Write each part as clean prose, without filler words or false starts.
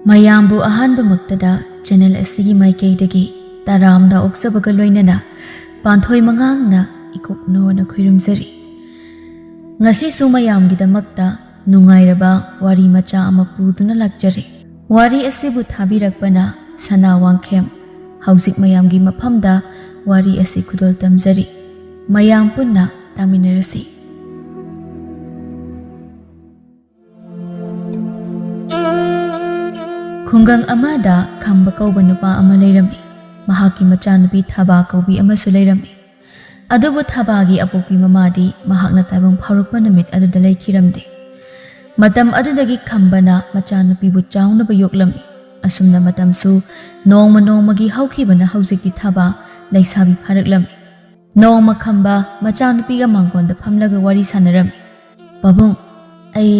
ꯃꯌꯥꯝꯕꯨ ꯑꯍꯥꯟꯕꯃꯛꯇꯗ ꯆꯦꯅꯦꯜ ꯑꯁꯤꯒꯤ ꯃꯥꯏꯀꯩꯗꯒꯤ ꯇꯔꯥꯝꯅ ꯑꯣꯛꯆꯕꯒ ꯂꯣꯏꯅꯅ ꯄꯥꯟꯊꯣꯏ ꯃꯉꯥꯡꯅ ꯏꯀꯣꯛꯅꯣꯅ ꯈꯨꯔꯨꯝꯖꯔꯤ꯫ ꯉꯁꯤꯁꯨ ꯃꯌꯥꯝꯒꯤꯗꯃꯛꯇ ꯅꯨꯡꯉꯥꯏꯔꯕ ꯋꯥꯔꯤ ꯃꯆꯥ ꯑꯃ ꯄꯨꯗꯨꯅ ꯂꯥꯛꯆꯔꯤ꯫ ꯋꯥꯔꯤ ꯑꯁꯤꯕꯨ ꯊꯥꯕꯤꯔꯛꯄꯅ ꯁꯅꯥ ꯋꯥꯡꯈꯦꯝ꯫ ꯍꯧꯖꯤꯛ ꯃꯌꯥꯝꯒꯤ ꯃꯐꯝꯗ ꯋꯥꯔꯤ ꯑꯁꯤ ꯈꯨꯗꯣꯜ ꯇꯝꯖꯔꯤ꯫ ꯃꯌꯥꯝ ꯄꯨꯟꯅ ꯇꯥꯃꯤꯟꯅꯔꯁꯤ꯫ ꯈꯨꯡꯒꯪ ꯑꯃꯗ ꯈꯝꯕ ꯀꯧꯕ ꯅꯨꯄꯥ ꯑꯃ ꯂꯩꯔꯝꯃꯤ꯫ ꯃꯍꯥꯛꯀꯤ ꯃꯆꯥꯅꯨꯄꯤ ꯊꯥꯕꯥ ꯀꯧꯕꯤ ꯑꯃꯁꯨ ꯂꯩꯔꯝꯃꯤ꯫ ꯑꯗꯨꯕꯨ ꯊꯥꯕꯥꯒꯤ ꯑꯄꯣꯛꯄꯤ ꯃꯃꯥꯗꯤ ꯃꯍꯥꯛꯅ ꯇꯥꯏꯕꯪ ꯐꯥꯎꯔꯛꯄ ꯅꯨꯃꯤꯠ ꯑꯗꯨꯗ ꯂꯩꯈꯤꯔꯝꯗꯦ꯫ ꯃꯇꯝ ꯑꯗꯨꯗꯒꯤ ꯈꯝꯕꯅ ꯃꯆꯥꯅꯨꯄꯤꯕꯨ ꯆꯥꯎꯅꯕ ꯌꯣꯛꯂꯝꯃꯤ꯫ ꯑꯁꯨꯝꯅ ꯃꯇꯝꯁꯨ ꯅꯣꯡꯃ ꯅꯣꯡꯃꯒꯤ ꯍꯧꯈꯤꯕꯅ ꯍꯧꯖꯤꯛꯇꯤ ꯊꯥꯕꯥ ꯂꯩꯁꯥꯕꯤ ꯐꯥꯔꯛꯂꯝꯃꯤ꯫ ꯅꯣꯡꯃ ꯈꯝꯕ ꯃꯆꯥꯅꯨꯄꯤꯒ ꯃꯥꯡꯒꯣꯟꯗ ꯐꯝꯂꯒ ꯋꯥꯔꯤ ꯁꯥꯟꯅꯔꯝꯃꯤ꯫ "ꯄꯥꯕꯨꯡ, ꯑꯩ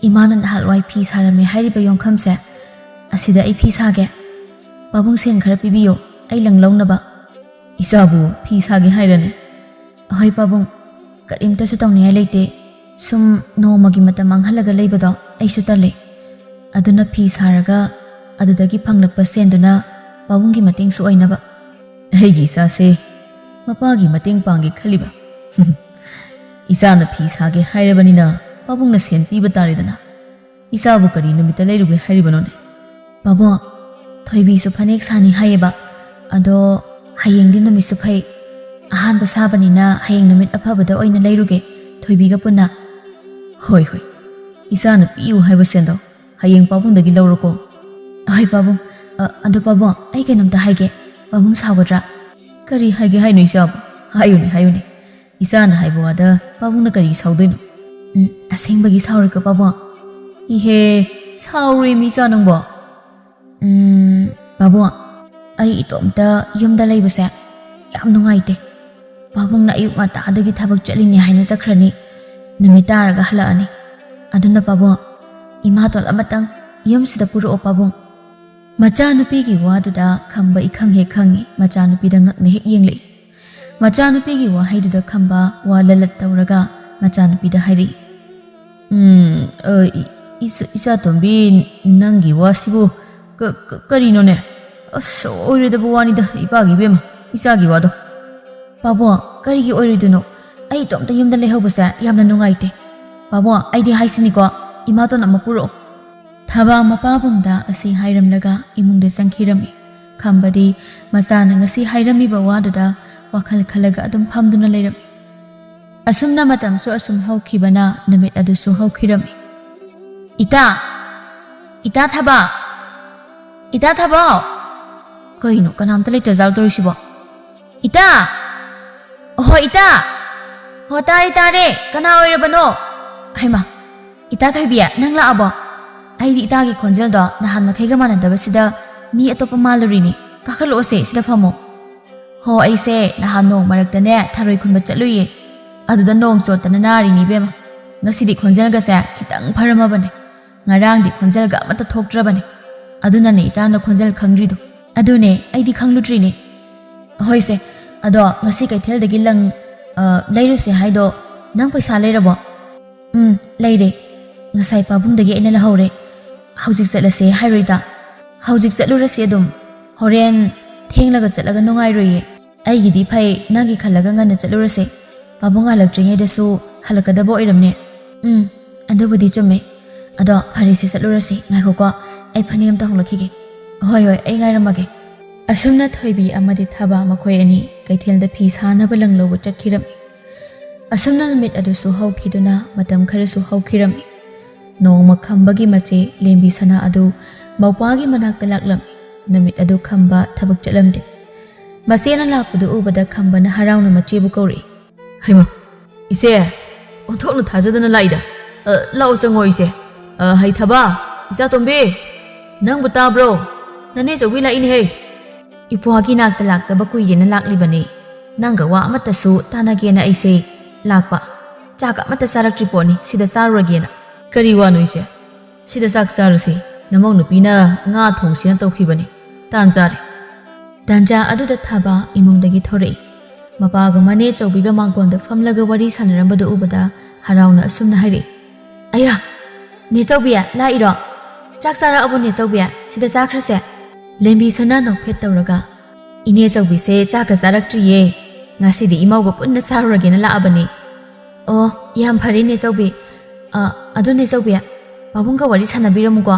ꯏꯃꯥꯅ ꯅꯍꯥꯟꯋꯥꯏ ꯐꯤ ꯁꯥꯔꯝꯃꯦ ꯍꯥꯏꯔꯤꯕ ꯌꯣꯡꯈꯝꯁꯦ ꯑꯁꯤꯗ ꯑꯩ ꯐꯤ ꯁꯥꯒꯦ꯫ ꯄꯥꯕꯨꯡ ꯁꯦꯟ ꯈꯔ ꯄꯤꯕꯤꯌꯣ ꯑꯩ ꯂꯪ ꯂꯧꯅꯕ." "ꯏꯆꯥꯕꯨ ꯐꯤ ꯁꯥꯒꯦ ꯍꯥꯏꯔꯅꯦ?" "ꯑꯍꯣꯏ ꯄꯥꯕꯨꯡ, ꯀꯔꯤꯝꯇꯁꯨ ꯇꯧꯅꯤꯡꯉꯥꯏ ꯂꯩꯇꯦ꯫ ꯁꯨꯝ ꯅꯣꯡꯃꯒꯤ ꯃꯇꯝ ꯃꯥꯡꯍꯜꯂꯒ ꯂꯩꯕꯗꯣ ꯑꯩꯁꯨ ꯇꯜꯂꯦ꯫ ꯑꯗꯨꯅ ꯐꯤ ꯁꯥꯔꯒ ꯑꯗꯨꯗꯒꯤ ꯐꯪꯂꯛꯄ ꯁꯦꯟꯗꯨꯅ ꯄꯥꯕꯨꯡꯒꯤ ꯃꯇꯦꯡꯁꯨ ꯑꯣꯏꯅꯕ." "ꯑꯩꯒꯤ ꯏꯆꯥꯁꯦ ꯃꯄꯥꯒꯤ ꯃꯇꯦꯡ ꯄꯥꯡꯒꯦ ꯈꯜꯂꯤꯕ? ꯏꯆꯥꯅ ꯐꯤ ꯁꯥꯒꯦ ꯍꯥꯏꯔꯕꯅꯤꯅ ꯄꯥꯕꯨꯡꯅ ꯁꯦꯟ ꯄꯤꯕ ꯇꯥꯔꯦꯗꯅ꯫ ꯏꯆꯥꯕꯨ ꯀꯔꯤ ꯅꯨꯃꯤꯠꯇ ꯂꯩꯔꯨꯒꯦ ꯍꯥꯏꯔꯤꯕꯅꯣꯅꯦ?" "ꯄꯥꯕꯨꯡ, ꯊꯣꯏꯕꯤꯁꯨ ꯐꯅꯦꯛ ꯁꯥꯅꯤ ꯍꯥꯏꯌꯦꯕ꯫ ꯑꯗꯣ ꯍꯌꯦꯡꯗꯤ ꯅꯨꯃꯤꯠꯁꯨ ꯐꯩ꯫ ꯑꯍꯥꯟꯕ ꯁꯥꯕꯅꯤꯅ ꯍꯌꯦꯡ ꯅꯨꯃꯤꯠ ꯑꯐꯕꯗ ꯑꯣꯏꯅ ꯂꯩꯔꯨꯒꯦ ꯊꯣꯏꯕꯤꯒ ꯄꯨꯟꯅ." "ꯍꯣꯏ ꯍꯣꯏ, ꯏꯆꯥꯅ ꯄꯤꯌꯨ ꯍꯥꯏꯕ ꯁꯦꯟꯗꯣ ꯍꯌꯦꯡ ꯄꯥꯕꯨꯡꯗꯒꯤ ꯂꯧꯔꯣꯀꯣ." "ꯑꯍꯣꯏ ꯄꯥꯕꯨꯡ, ꯑꯗꯣ ꯄꯥꯕꯨꯡ ꯑꯩ ꯀꯩꯅꯣꯝꯇ ꯍꯥꯏꯒꯦ, ꯄꯥꯕꯨꯡ ꯁꯥꯎꯒꯗ꯭ꯔꯥ?" "ꯀꯔꯤ ꯍꯥꯏꯒꯦ ꯍꯥꯏꯅꯣ ꯏꯆꯥꯕꯨ? ꯍꯥꯏꯌꯨꯅꯦ ꯍꯥꯏꯌꯨꯅꯦ, ꯏꯆꯥꯅ ꯍꯥꯏꯕ ꯋꯥꯗ ꯄꯥꯕꯨꯡꯅ ꯀꯔꯤ ꯁꯥꯎꯗꯣꯏꯅꯣ?" "ꯑꯁꯦꯡꯕꯒꯤ ꯁꯥꯎꯔꯣꯏꯀꯣ ꯄꯥꯕꯨꯡ?" "ꯏꯍꯦ, ꯁꯥꯎꯔꯣꯏꯃꯤ ꯏꯆꯥ ꯅꯪꯕꯣ." "ꯄꯥꯕꯨꯡ, ꯑꯩ ꯏꯇꯣꯝꯇ ꯌꯨꯝꯗ ꯂꯩꯕꯁꯦ ꯌꯥꯝ ꯅꯨꯡꯉꯥꯏꯇꯦ꯫ ꯄꯥꯕꯨꯡꯅ ꯑꯌꯨꯛ ꯉꯟꯇꯥꯗꯒꯤ ꯊꯕꯛ ꯆꯠꯂꯤꯅꯦ ꯍꯥꯏꯅ ꯆꯠꯈ꯭ꯔꯅꯤ, ꯅꯨꯃꯤꯠ ꯇꯥꯔꯒ ꯍꯜꯂꯛꯑꯅꯤ꯫ ꯑꯗꯨꯅ ꯄꯥꯕꯨꯡ, ꯏꯃꯥꯇꯣꯟ ꯑꯃꯇꯪ ꯌꯨꯝꯁꯤꯗ ꯄꯨꯔꯛꯑꯣ ꯄꯥꯕꯨꯡ." ꯃꯆꯥꯅꯨꯄꯤꯒꯤ ꯋꯥꯗꯨꯗ ꯈꯝꯕ ꯏꯈꯪ ꯍꯦꯛ ꯈꯪꯉꯤ, ꯃꯆꯥꯅꯨꯄꯤꯗ ꯉꯛꯅ ꯍꯦꯛ ꯌꯦꯡꯂꯛꯏ꯫ ꯃꯆꯥꯅꯨꯄꯤꯒꯤ ꯋꯥꯍꯩꯗꯨꯗ ꯈꯝꯕ ꯋꯥ ꯂꯂꯠ ꯇꯧꯔꯒ ꯃꯆꯥꯅꯨꯄꯤꯗ ꯍꯥꯏꯔꯛꯏ꯫ "ꯏꯆꯥꯇꯣꯝꯕꯤ, ꯅꯪꯒꯤ ꯋꯥꯁꯤꯕꯨ ꯀꯔꯤꯅꯣꯅꯦ? ꯑꯁ ꯑꯣꯏꯔꯣꯏꯗꯕ ꯋꯥꯅꯤꯗ ꯏꯄꯥꯒꯤ ꯏꯕꯦꯝꯃ, ꯏꯆꯥꯒꯤ ꯋꯥꯗꯣ." "ꯄꯥꯕꯨꯡ, ꯀꯔꯤꯒꯤ ꯑꯣꯏꯔꯣꯏꯗꯣꯏꯅꯣ? ꯑꯩ ꯏꯇꯣꯝꯇ ꯌꯨꯝꯗ ꯂꯩꯍꯧꯕꯁꯦ ꯌꯥꯝꯅ ꯅꯨꯡꯉꯥꯏꯇꯦ꯫ ꯄꯥꯕꯨꯡ, ꯑꯩꯗꯤ ꯍꯥꯏꯁꯤꯅꯤꯀꯣ, ꯏꯃꯥꯇꯣꯟ ꯑꯃ ꯄꯨꯔꯛꯑꯣ." ꯊꯥꯕꯥ ꯃꯄꯥꯕꯨꯡꯗ ꯑꯁꯤ ꯍꯥꯏꯔꯝꯂꯒ ꯏꯃꯨꯡꯗ ꯆꯪꯈꯤꯔꯝꯃꯤ꯫ ꯈꯝꯕꯗꯤ ꯃꯆꯥꯅ ꯉꯁꯤ ꯍꯥꯏꯔꯝꯃꯤꯕ ꯋꯥꯗꯨꯗ ꯋꯥꯈꯜ ꯈꯜꯂꯒ ꯑꯗꯨꯝ ꯐꯝꯗꯨꯅ ꯂꯩꯔꯝꯃꯤ꯫ ꯑꯁꯨꯝꯅ ꯃꯇꯝꯁꯨ ꯑꯁꯨꯝ ꯍꯧꯈꯤꯕꯅ ꯅꯨꯃꯤꯠ ꯑꯗꯨꯁꯨ ꯍꯧꯈꯤꯔꯝꯃꯤ꯫ "ꯏꯇꯥ ꯊꯥꯕꯥ, ꯏꯇꯥ ꯊꯥꯕꯥꯎ!" "ꯀꯩꯅꯣ, ꯀꯅꯥꯝꯇ ꯂꯩꯇ꯭ꯔꯖꯥꯠꯂꯣ ꯇꯧꯔꯤꯁꯤꯕꯣ? ꯏꯇꯥ! ꯑꯣꯍꯣ ꯏꯇꯥ! ꯍꯣ ꯇꯥꯔꯦ ꯇꯥꯔꯦ, ꯀꯅꯥ ꯑꯣꯏꯔꯕꯅꯣ? ꯍꯩꯃꯥ, ꯏꯇꯥ ꯊꯣꯏꯕꯤ ꯅꯪ ꯂꯥꯛꯑꯕꯣ? ꯑꯩꯗꯤ ꯏꯇꯥꯒꯤ ꯈꯣꯟꯖꯦꯜꯗꯣ ꯅꯍꯥꯟ ꯃꯈꯩꯒ ꯃꯥꯟꯅꯗꯕꯁꯤꯗ ꯃꯤ ꯑꯇꯣꯞꯄ ꯃꯥꯜꯂꯨꯔꯤꯅꯤ꯫ ꯀꯥꯈꯠꯂꯛꯑꯣꯁꯦ, ꯁꯤꯗ ꯐꯝꯃꯣ." "ꯍꯣ, ꯑꯩꯁꯦ ꯅꯍꯥꯟ ꯅꯣꯡ ꯃꯔꯛꯇꯅꯦ ꯊꯔꯣꯏ ꯈꯨꯟꯕ ꯆꯠꯂꯨꯏꯌꯦ꯫ ꯑꯗꯨꯗ ꯅꯣꯡ ꯆꯣꯠꯇꯅ ꯅꯥꯔꯤꯅꯤ ꯏꯕꯦꯝꯃ꯫ ꯉꯁꯤꯗꯤ ꯈꯣꯟꯖꯦꯜꯒꯁꯦ ꯈꯤꯇꯪ ꯐꯔꯝꯃꯕꯅꯦ꯫ ꯉꯔꯥꯡꯗꯤ ꯈꯣꯟꯖꯦꯜꯒ ꯑꯃꯠꯇ ꯊꯣꯛꯇ꯭ꯔꯕꯅꯦ꯫ ꯑꯗꯨꯅꯅꯦ ꯏꯇꯥꯅ ꯈꯣꯟꯖꯦꯜ ꯈꯪꯗ꯭ꯔꯤꯗꯣ." "ꯑꯗꯨꯅꯦ, ꯑꯩꯗꯤ ꯈꯪꯂꯨꯗ꯭ꯔꯤꯅꯦ꯫ ꯍꯣꯏꯁꯦ, ꯑꯗꯣ ꯉꯁꯤ ꯀꯩꯊꯦꯜꯗꯒꯤ ꯂꯪ ꯂꯩꯔꯨꯁꯦ ꯍꯥꯏꯗꯣ ꯅꯪ ꯄꯩꯁా ꯂꯩꯔꯕꯣ?" "ꯂꯩꯔꯦ꯫ ꯉꯁꯥꯏ ꯄꯥꯕꯨꯡꯗꯒꯤ ꯑꯩꯅ ꯂꯧꯍꯧꯔꯦ꯫ ꯍꯧꯖꯤꯛ ꯆꯠꯂꯁꯦ ꯍꯥꯏꯔꯣꯏꯗ?" "ꯍꯧꯖꯤꯛ ꯆꯠꯂꯨꯔꯁꯤ ꯑꯗꯨꯝ꯫ ꯍꯣꯔꯦꯟ ꯊꯦꯡꯂꯒ ꯆꯠꯂꯒ ꯅꯨꯡꯉꯥꯏꯔꯣꯏꯌꯦ꯫ ꯑꯩꯒꯤꯗꯤ ꯐꯩ, ꯅꯪꯒꯤ ꯈꯜꯂꯒ ꯉꯟꯅ ꯆꯠꯂꯨꯔꯁꯦ꯫ ꯄꯥꯕꯨꯡ ꯍꯜꯂꯛꯇ꯭ꯔꯤꯉꯩꯗꯁꯨ ꯍꯜꯂꯛꯀꯗꯕ ꯑꯣꯏꯔꯝꯅꯦ." "ꯑꯗꯨꯕꯨꯗꯤ ꯆꯨꯝꯃꯦ꯫ ꯑꯗꯣ ꯐꯔꯦꯁꯦ, ꯆꯠꯂꯨꯔꯁꯤ꯫ ꯉꯥꯏꯈꯣꯀꯣ, ꯑꯩ ꯐꯅꯦꯛ ꯑꯝꯇ ꯍꯣꯡꯂꯛꯈꯤꯒꯦ." "ꯍꯣꯏ ꯍꯣꯏ, ꯑꯩ ꯉꯥꯏꯔꯝꯃꯒꯦ." ꯑꯁꯨꯝꯅ ꯊꯣꯏꯕꯤ ꯑꯃꯗꯤ ꯊꯥꯕꯥ ꯃꯈꯣꯏ ꯑꯅꯤ ꯀꯩꯊꯦꯜꯗ ꯐꯤ ꯁꯥꯅꯕ ꯂꯪ ꯂꯧꯕ ꯆꯠꯈꯤꯔꯝꯃꯤ꯫ ꯑꯁꯨꯝꯅ ꯅꯨꯃꯤꯠ ꯑꯗꯨꯁꯨ ꯍꯧꯈꯤꯗꯨꯅ ꯃꯇꯝ ꯈꯔꯁꯨ ꯍꯧꯈꯤꯔꯝꯃꯤ꯫ ꯅꯣꯡꯃ ꯈꯝꯕꯒꯤ ꯃꯆꯦ ꯂꯦꯝꯕꯤ ꯁꯅꯥ ꯑꯗꯨ ꯃꯧꯄꯥꯒꯤ ꯃꯅꯥꯛꯇ ꯂꯥꯛꯂꯝꯃꯤ꯫ ꯅꯨꯃꯤꯠ ꯑꯗꯨ ꯈꯝꯕ ꯊꯕꯛ ꯆꯠꯂꯝꯗꯦ꯫ ꯃꯆꯦꯅ ꯂꯥꯛꯄꯗꯨ ꯎꯕꯗ ꯈꯝꯕꯅ ꯍꯔꯥꯎꯅ ꯃꯆꯦꯕꯨ ꯀꯧꯔꯛꯏ꯫ "ꯍꯩꯃꯥ, ꯏꯆꯦ, ꯑꯣꯟꯊꯣꯛꯅ ꯊꯥꯖꯗꯅ ꯂꯥꯛꯏꯗ꯫ ꯂꯥꯛꯑꯣ ꯆꯪꯉꯣ ꯏꯆꯦ꯫ ꯍꯩ ꯊꯥꯕꯥ, ꯏꯆꯥꯇꯣꯝꯕꯤ, ꯅꯪꯕꯨ ꯇꯥꯕ꯭ꯔꯣ? ꯅꯅꯦ ꯆꯧꯕꯤ ꯂꯥꯛꯏꯅꯦꯍꯦ." "ꯏꯄ꯭ꯋꯥꯒꯤ ꯅꯥꯛꯇ ꯂꯥꯛꯇꯕ ꯀꯨꯏꯔꯦꯅ ꯂꯥꯛꯂꯤꯕꯅꯦ꯫ ꯅꯪꯒ ꯋꯥ ꯑꯃꯠꯇꯁꯨ ꯇꯥꯟꯅꯒꯦꯅ ꯑꯩꯁꯦ ꯂꯥꯛꯄ꯫ ꯆꯥꯛ ꯑꯃꯠꯇ ꯆꯥꯔꯛꯇ꯭ꯔꯤ ꯄꯣꯠꯅꯤ, ꯁꯤꯗ ꯆꯥꯔꯨꯔꯒꯦꯅ." "ꯀꯔꯤ ꯋꯥꯅꯣ ꯏꯆꯦ? ꯁꯤꯗ ꯆꯥꯛ ꯆꯥꯔꯁꯤ꯫ ꯅꯃꯧ ꯅꯨꯄꯤꯅ ꯉꯥ ꯊꯣꯡꯁꯤꯅ ꯇꯧꯈꯤꯕꯅꯤ, ꯇꯥꯟ ꯆꯥꯔꯦ." ꯇꯥꯟꯖꯥ ꯑꯗꯨꯗ ꯊꯥꯕꯥ ꯏꯃꯨꯡꯗꯒꯤ ꯊꯣꯔꯛꯏ꯫ ꯃꯄꯥꯒ ꯃꯅꯦ ꯆꯧꯕꯤꯒ ꯃꯥꯡꯒꯣꯟꯗ ꯐꯝꯂꯒ ꯋꯥꯔꯤ ꯁꯥꯟꯅꯔꯝꯕꯗꯨ ꯎꯕꯗ ꯍꯔꯥꯎꯅ ꯑꯁꯨꯝꯅ ꯍꯥꯏꯔꯛꯏ꯫ "ꯑꯌꯥ, ꯅꯦ ꯆꯧꯕꯤ ꯂꯥꯛꯏꯔꯣ? ꯆꯥꯛ ꯆꯥꯔꯛꯑꯕꯣ ꯅꯦ ꯆꯧꯕꯤ ꯁꯤꯗ ꯆꯥꯈ꯭ꯔꯁꯦ ꯂꯦꯝꯕꯤ ꯁꯅꯥ ꯅꯣꯛꯐꯦꯠ ꯇꯧꯔꯒ ꯏꯅꯦ ꯆꯧꯕꯤꯁꯦ ꯆꯥꯛꯀ ꯆꯥꯔꯛꯇ꯭ꯔꯤꯌꯦ ꯉꯁꯤꯗꯤ ꯏꯃꯧꯒ ꯄꯨꯟꯅ ꯆꯥꯔꯨꯔꯒꯦꯅ ꯂꯥꯛꯑꯕꯅꯤ ꯑꯣ ꯌꯥꯝ ꯐꯔꯦ ꯅꯦ ꯆꯧꯕꯤ ꯑꯗꯣ ꯅꯦ ꯆꯧꯕꯤ ꯄꯥꯕꯨꯡꯒ ꯋꯥꯔꯤ ꯁꯥꯟꯅꯕꯤꯔꯝꯃꯨꯀꯣ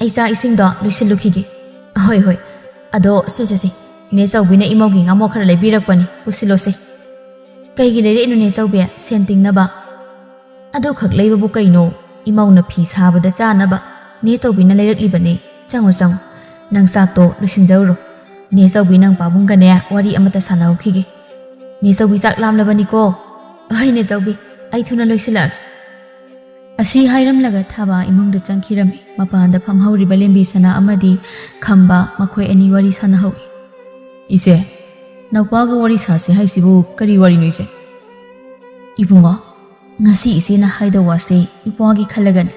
ꯑꯩ ꯆꯥꯛ ꯏꯁꯤꯡꯗꯣ ꯂꯣꯏꯁꯤꯜꯂꯨꯈꯤꯒꯦ ꯍꯣꯏ ꯍꯣꯏ ꯑꯗꯣ ꯁꯤ ꯅꯦ ꯆꯧꯕꯤꯅ ꯏꯃꯧꯒꯤ ꯉꯥꯃꯣꯛ ꯈꯔ ꯂꯩꯕꯤꯔꯛꯄꯅꯤ ꯄꯨꯁꯤꯜꯂꯣꯁꯤ ꯀꯩꯒꯤ ꯂꯩꯔꯛꯏꯅꯣ ꯅꯦ ꯆꯧꯕꯤ ꯁꯦꯟ ꯇꯤꯡꯅꯕ ꯑꯗꯨꯈꯛ ꯂꯩꯕꯕꯨ ꯀꯩꯅꯣ ꯏꯃꯧꯅ ꯐꯤ ꯁꯥꯕꯗ ꯆꯥꯅꯕ ꯅꯦ ꯆꯧꯕꯤꯅ ꯂꯩꯔꯛꯂꯤꯕꯅꯤ ꯆꯪꯉꯣ ꯅꯪ ꯆꯥꯛꯇꯣ ꯂꯣꯏꯁꯤꯟꯖꯧꯔꯣ ꯅꯦ ꯆꯧꯕꯤ ꯅꯪ ꯄꯥꯕꯨꯡꯒꯅꯦ ꯋꯥꯔꯤ ꯑꯃꯠꯇ ꯁꯥꯟꯅꯍꯧꯈꯤꯒꯦ ꯅꯦ ꯆꯧꯕꯤ ꯆꯥꯛ ꯂꯥꯝꯂꯕꯅꯤꯀꯣ ꯍꯣꯏ ꯅꯦ ꯆꯧꯕꯤ ꯑꯩ ꯊꯨꯅ ꯂꯣꯏꯁꯤꯜꯂꯛꯑꯒꯦ ꯑꯁꯤ ꯍꯥꯏꯔꯝꯂꯒ ꯊꯥꯕ ꯏꯃꯨꯡꯗ ꯆꯪꯈꯤꯔꯝꯃꯤ ꯃꯄꯥꯟꯗ ꯐꯝꯍꯧꯔꯤꯕ ꯂꯦꯝꯕꯤ ꯁꯅꯥ ꯑꯃꯗꯤ ꯈꯝꯕ ꯃꯈꯣꯏ ꯑꯅꯤ ꯋꯥꯔꯤ ꯁꯥꯟꯅꯍꯧꯏ ꯏꯆꯦ ꯅꯧꯄꯥꯒ ꯋꯥꯔꯤ ꯁꯥꯁꯦ ꯍꯥꯏꯁꯤꯕꯨ ꯀꯔꯤ ꯋꯥꯔꯤꯅꯣ ꯏꯆꯦ 이붕어 ngasi isina haida wase ipwagi khalagan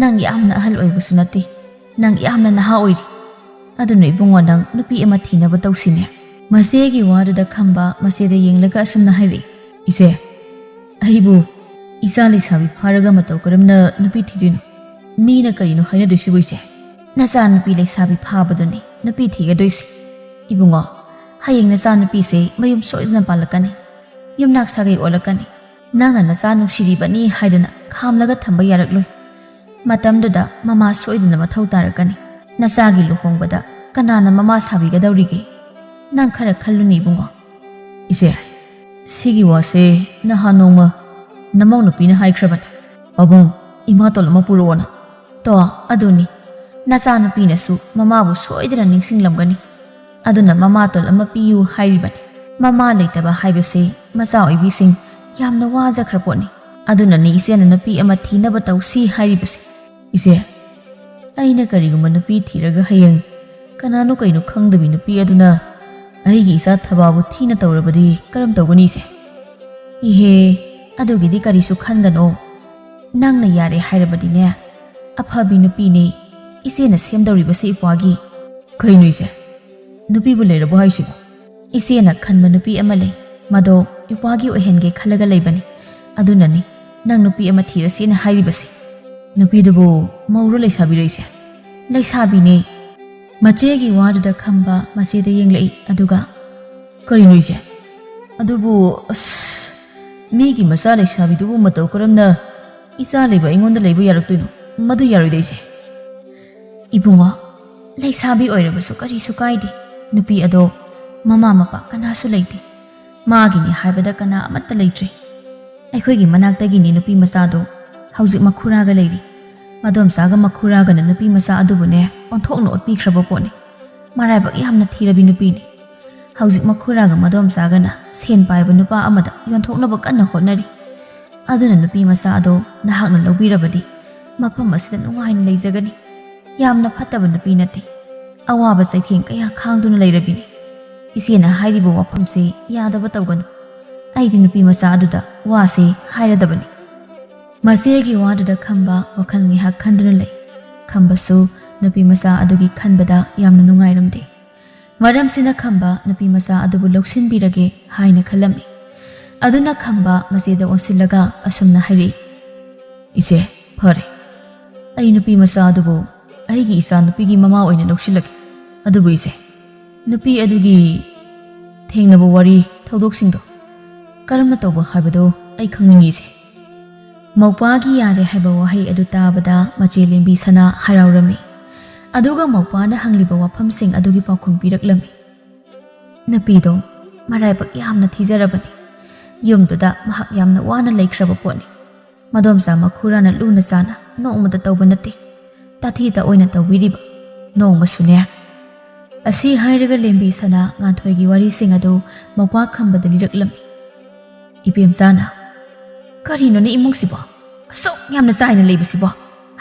nang yamna ahal oibusu nati nang yamna naha oiri aduna ibungo nang nupi ama thinaba tawsine masegi waduda khamba maseda yenglaga asumna hairi ise aibu isa lisabi pharaga mataw karamna nupi thidino mina karino haina dusibu ise nasa nupi lisabi phabaduni nupi thiga doisi ibungo hayeng nasa nupi se mayum soidna palakani yumnak sagai olakani nangna nasa nusiribani haidana khamlaga thamba yarakloi matamduda mama soidna mathau tarakani nasagi luhongbada kanana mama sabigadawrige nang khara khalluni bungo ise sigi wase nahanoma namau nupina haikrabani abung ima tolama purona to aduni nasa nupina su mama bu soidna ningsinglamgani aduna mama tolama piyu hairibani mama leitaba haibase masa oibising yamna wajakhraporni aduna ni ise na nupi ama thinaba tawsi hairibase ise aina kariguma nupi thiraga hayeng kanano kaino khangdabi nupi aduna aigi isa thababu thina tawrabadi karam tawgani ise ihe adugidi karisu khangano nangna yare hairabadi ne aphabi nupi ne ise na semdawribase ipwagi kaino ise nupi bu leirabo haisibo ise na khanma nupi ama lei mado ipwagi ohenge khalaga leibani adunani nang nupi ama thirasi na hairibasi nupi dubu mauro leisabi reise leisabi ne machegi waduda khamba masida yenglei aduga karino ise adubu migi masa leisabi dubu mataw karamna isa leiba ingonda leiba yaraktuino madu yaroide ise ibungo leisabi oirabasu karisu kaide nupi ado mama mapa kanasu leite magini haibada kana amatta leitri aikhoigi manaktagini nupi masado hauzik makhuraga leiri madom saga makhuraga na nupi masa adubune onthokno otpikhraba poni maraiba yamna thirabi nupi ni hauzik makhuraga madom saga na sen paiba nupa amada yonthoknaba kanna hotnari aduna nupi masa ado nahakna lobirabadi mafam asida nungaina leijagani yamna phattaba nupi nati awaba chaitheng kaya khangduna leirabini isena hairibo wafamse yadaba tawganu aidi nupi masa aduda wase hairadabani masegi waduda khamba wakhal ngi hak khanduna lei khamba su nupi masa adugi khanbada yamna nungairamde maram sina khamba nupi masa adubu loksin birage haina khalami aduna khamba maseda onsilaga asumna hairi ise phare ai nupi masa adubu aigi isa nupi gi mama oina loksilagi adubu ise nupi adugi thengnaba wari thodoksingo karamna tawba haibado ai khangningi se mawpagi yare haiba wahai adu tabada mache lembi sana haraurami aduga mawpana hangliba wafamsing adugi pakhum piraklami napido maraipak yamna thijarabani yumduda mahak yamna wana laikhraba poni madomsa makhurana luna sana nongmada tawba nati tathita oina tawbiriba nongma sune asi hairaga lembi sana ngathoigi wari sing adu mawpa khambada liraklami ipem sana karino ni imung sibo asok yamna saina leibasibo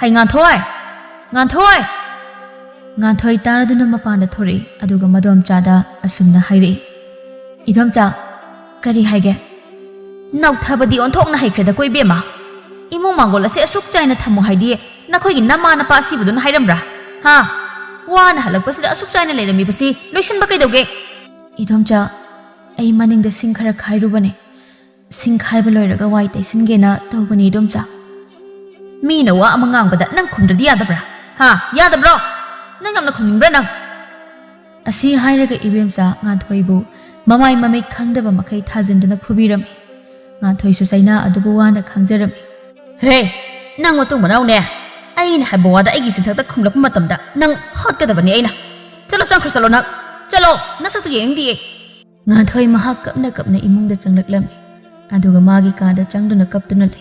hai nganthoi taraduna mapanda thori aduga madom chada asumna hairi idom cha kari haige nauk thabadi onthokna haikreda koi bema imung mangol ase asuk chaina thamo haidi nakhoigi nama na pa sibudun hairamra ha wana halakpasida asuk chaina leirami basi loisin ba kaidoge idom cha ai maningda sing khara khairubane sing khaiba loiraga wai taisingena tawbani idom cha mina wa amangang bada nang khumdadi yadabra ha yadabro nang amna khumningbra nang asi hairaga ibemsa nganthoi mamai mamai khangdaba makai thajinduna phubirami nganthoi su saina adubu wana khangjarami he nang matung manau ne aina habawada aigi sinthakta khumlak matamda nang hotgadabani aina chalo sang khrsalo nak chalo nasatu yengdi nganthoi mahak kapna imungda changlaklam aduga magi kada changduna kaptuna le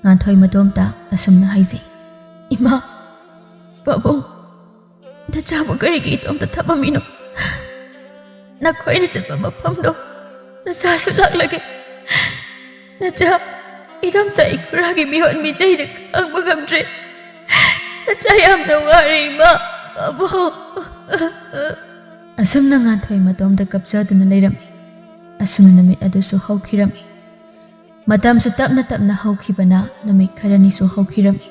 nganthoi matomta asumna haijai ima babong da chabu garigi itomta thabamino nakhoi chapa mafamdo na sasu laklage na cha idam sai kuragi mihon mi jai de khangba gamtre na cha yam na wari ma abo asumna nganthoi matomta kapsaduna leirami asumna namit adusu haukhirami matam su tapna haukhibana namit kharani su haukhirami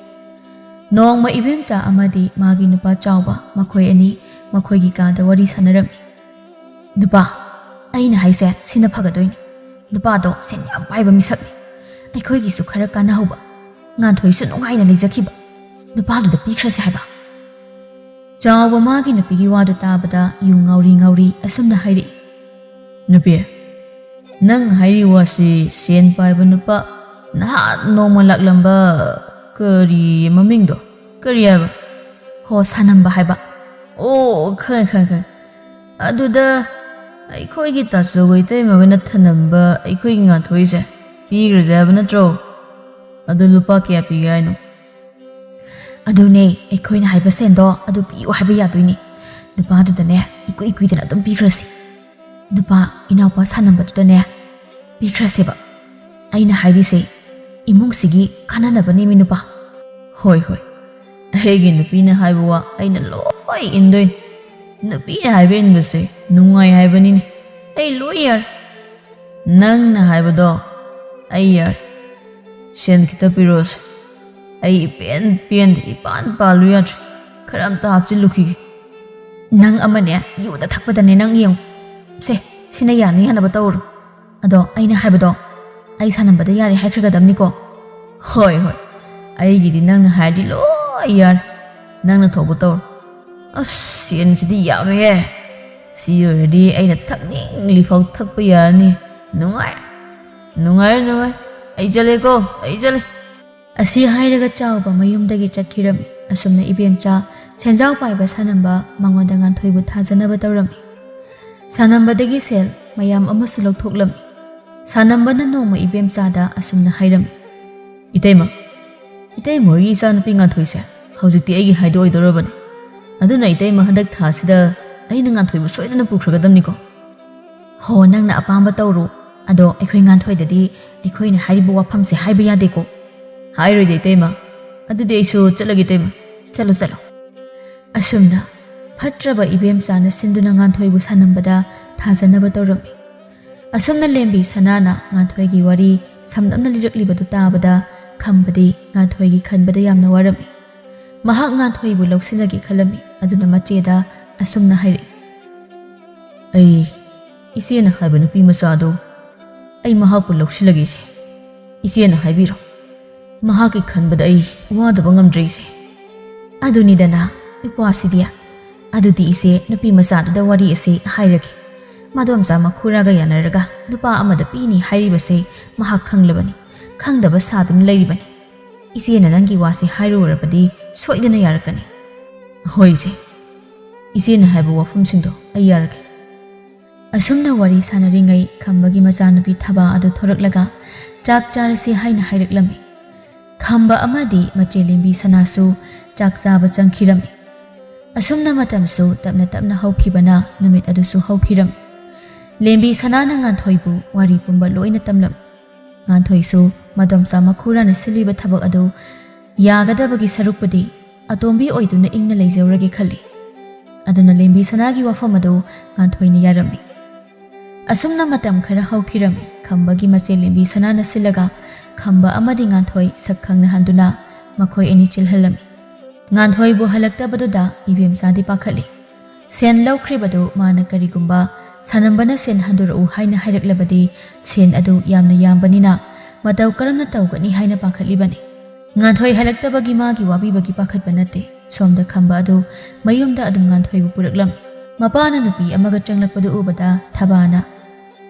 nongma ibemsa amadi magi nupa chawba makhoi ani makhoi gi ka da wari sanarami nupa aina haise sina phagadoini nupa do sen yam paiba misak ni aikhoi gi su khara kana hoba nganthoi su nongai na leijakhiba nupa du da pikhrase haiba chawba magi nupi gi wadu tabada yu ngauri asumna hairi nupi nang hairi wasi sen paiba nupa na nongma laklamba kari mamingdo kari aba ho sanamba haiba o khan aduda aikhoi gi tasogoi tai magana thanamba aikhoi gi ngathoi se pigrajaba natro adu lupa kya pigaino adune aikhoi na haiba sendo adu piu haiba yadoini nupa adudane ikoi dana adum pigrasi nupa inaupa sanamba dudane pigrase ba aina hairi se imung sigi khananaba ni minupa hoi hegi nupi na haibuwa aina loi indoin nupi na haibe inbase nungai haibani ni ai loi yar nang na haibado ai yar sen kita piros ai pen ipan palu yar kharam ta hapchi lukhi nang amane yu da thakpada ne nang yeng se sina yani hana batawur ado aina haibado ai sanambada yari haikhrgadamni ko hoi aigidi nangna haidi loi yar nangna thobu tawr sen sidi yame si already aina thakningli fau thakpa yarni nungai ai jale asi hairaga chawba mayumdagi chakhirami asumna ibemcha senjau paiba sanamba mangonda nganthoi thajanaba tawrami sanambadagi sel mayam amasu lokthoklam sanambana noma ibemcha da asumna hairami Itaima gi isa nupi nganthoi se hauji aigi haido oidorabani aduna itaima handak thasida aina nganthoi bu soidana pukhragadamni ko ho nangna apamba tawru ado aikhoi nganthoi dadi aikhoi na haribu wafam se haiba yade ko hairoi de itaima adudi aisu chalagi itaima chalo asumna phatraba ibemsa na sinduna nganthoi bu sanambada thajanaba tawrami asumna lembi sanana nganthoi gi wari samnamna lirakliba du tabada khambadi nganthoi gi khanbada yamna warami mahak nganthoi bu loksinagi khalami aduna macheda asumna hairi ai isena haibanu pi masado ai mahak bu loksilagi se isena haibiro mahak gi khanbada ai wada bangam dreise aduni dana ipasidia adudi ise nupi masado da wari ase hairagi madom sama khuraga yanaraga nupa amada pini hairibase mahak khanglabani khangdaba sadun leiribani isena nangi wasi hairurabadi soidana yarakani hoise isena haibu wafum singdo ayaraki asumna wari sanaringai khambagi machanupi thaba adu thoraklaga chak charasi haina haireklami khamba amadi machelimbi sanasu chak chaba changkhirami asumna matamsu tapna haukhibana numit adusu haukhirami lembi sanana nganthoi bu wari pumba loina tamlam nganthoi su madam sama khurana siliba thabak adu yagadabagi sarukpadi atombi oiduna ingna leijawrage khali aduna lembi sanagi wafam adu nganthoi ni yarami asumna matam khara haukhirami khambagi mache lembi sanana silaga khamba amadi nganthoi sakhangna handuna makhoi ani chilhalami nganthoi bu halaktabadu ibem sadi pakhali sen laukhrebadu mana karigumba sanambana sen handuru haina haireklabadi sen adu yamna yambanina matau karamna tawgani haina pakhatlibani nganthoi halaktabagi magi wabibagi pakhatba nate Somda khamba adu mayumda adum Nganthoibu puraklam. Mapana nupi amaga changlakpadu ubada Thabana.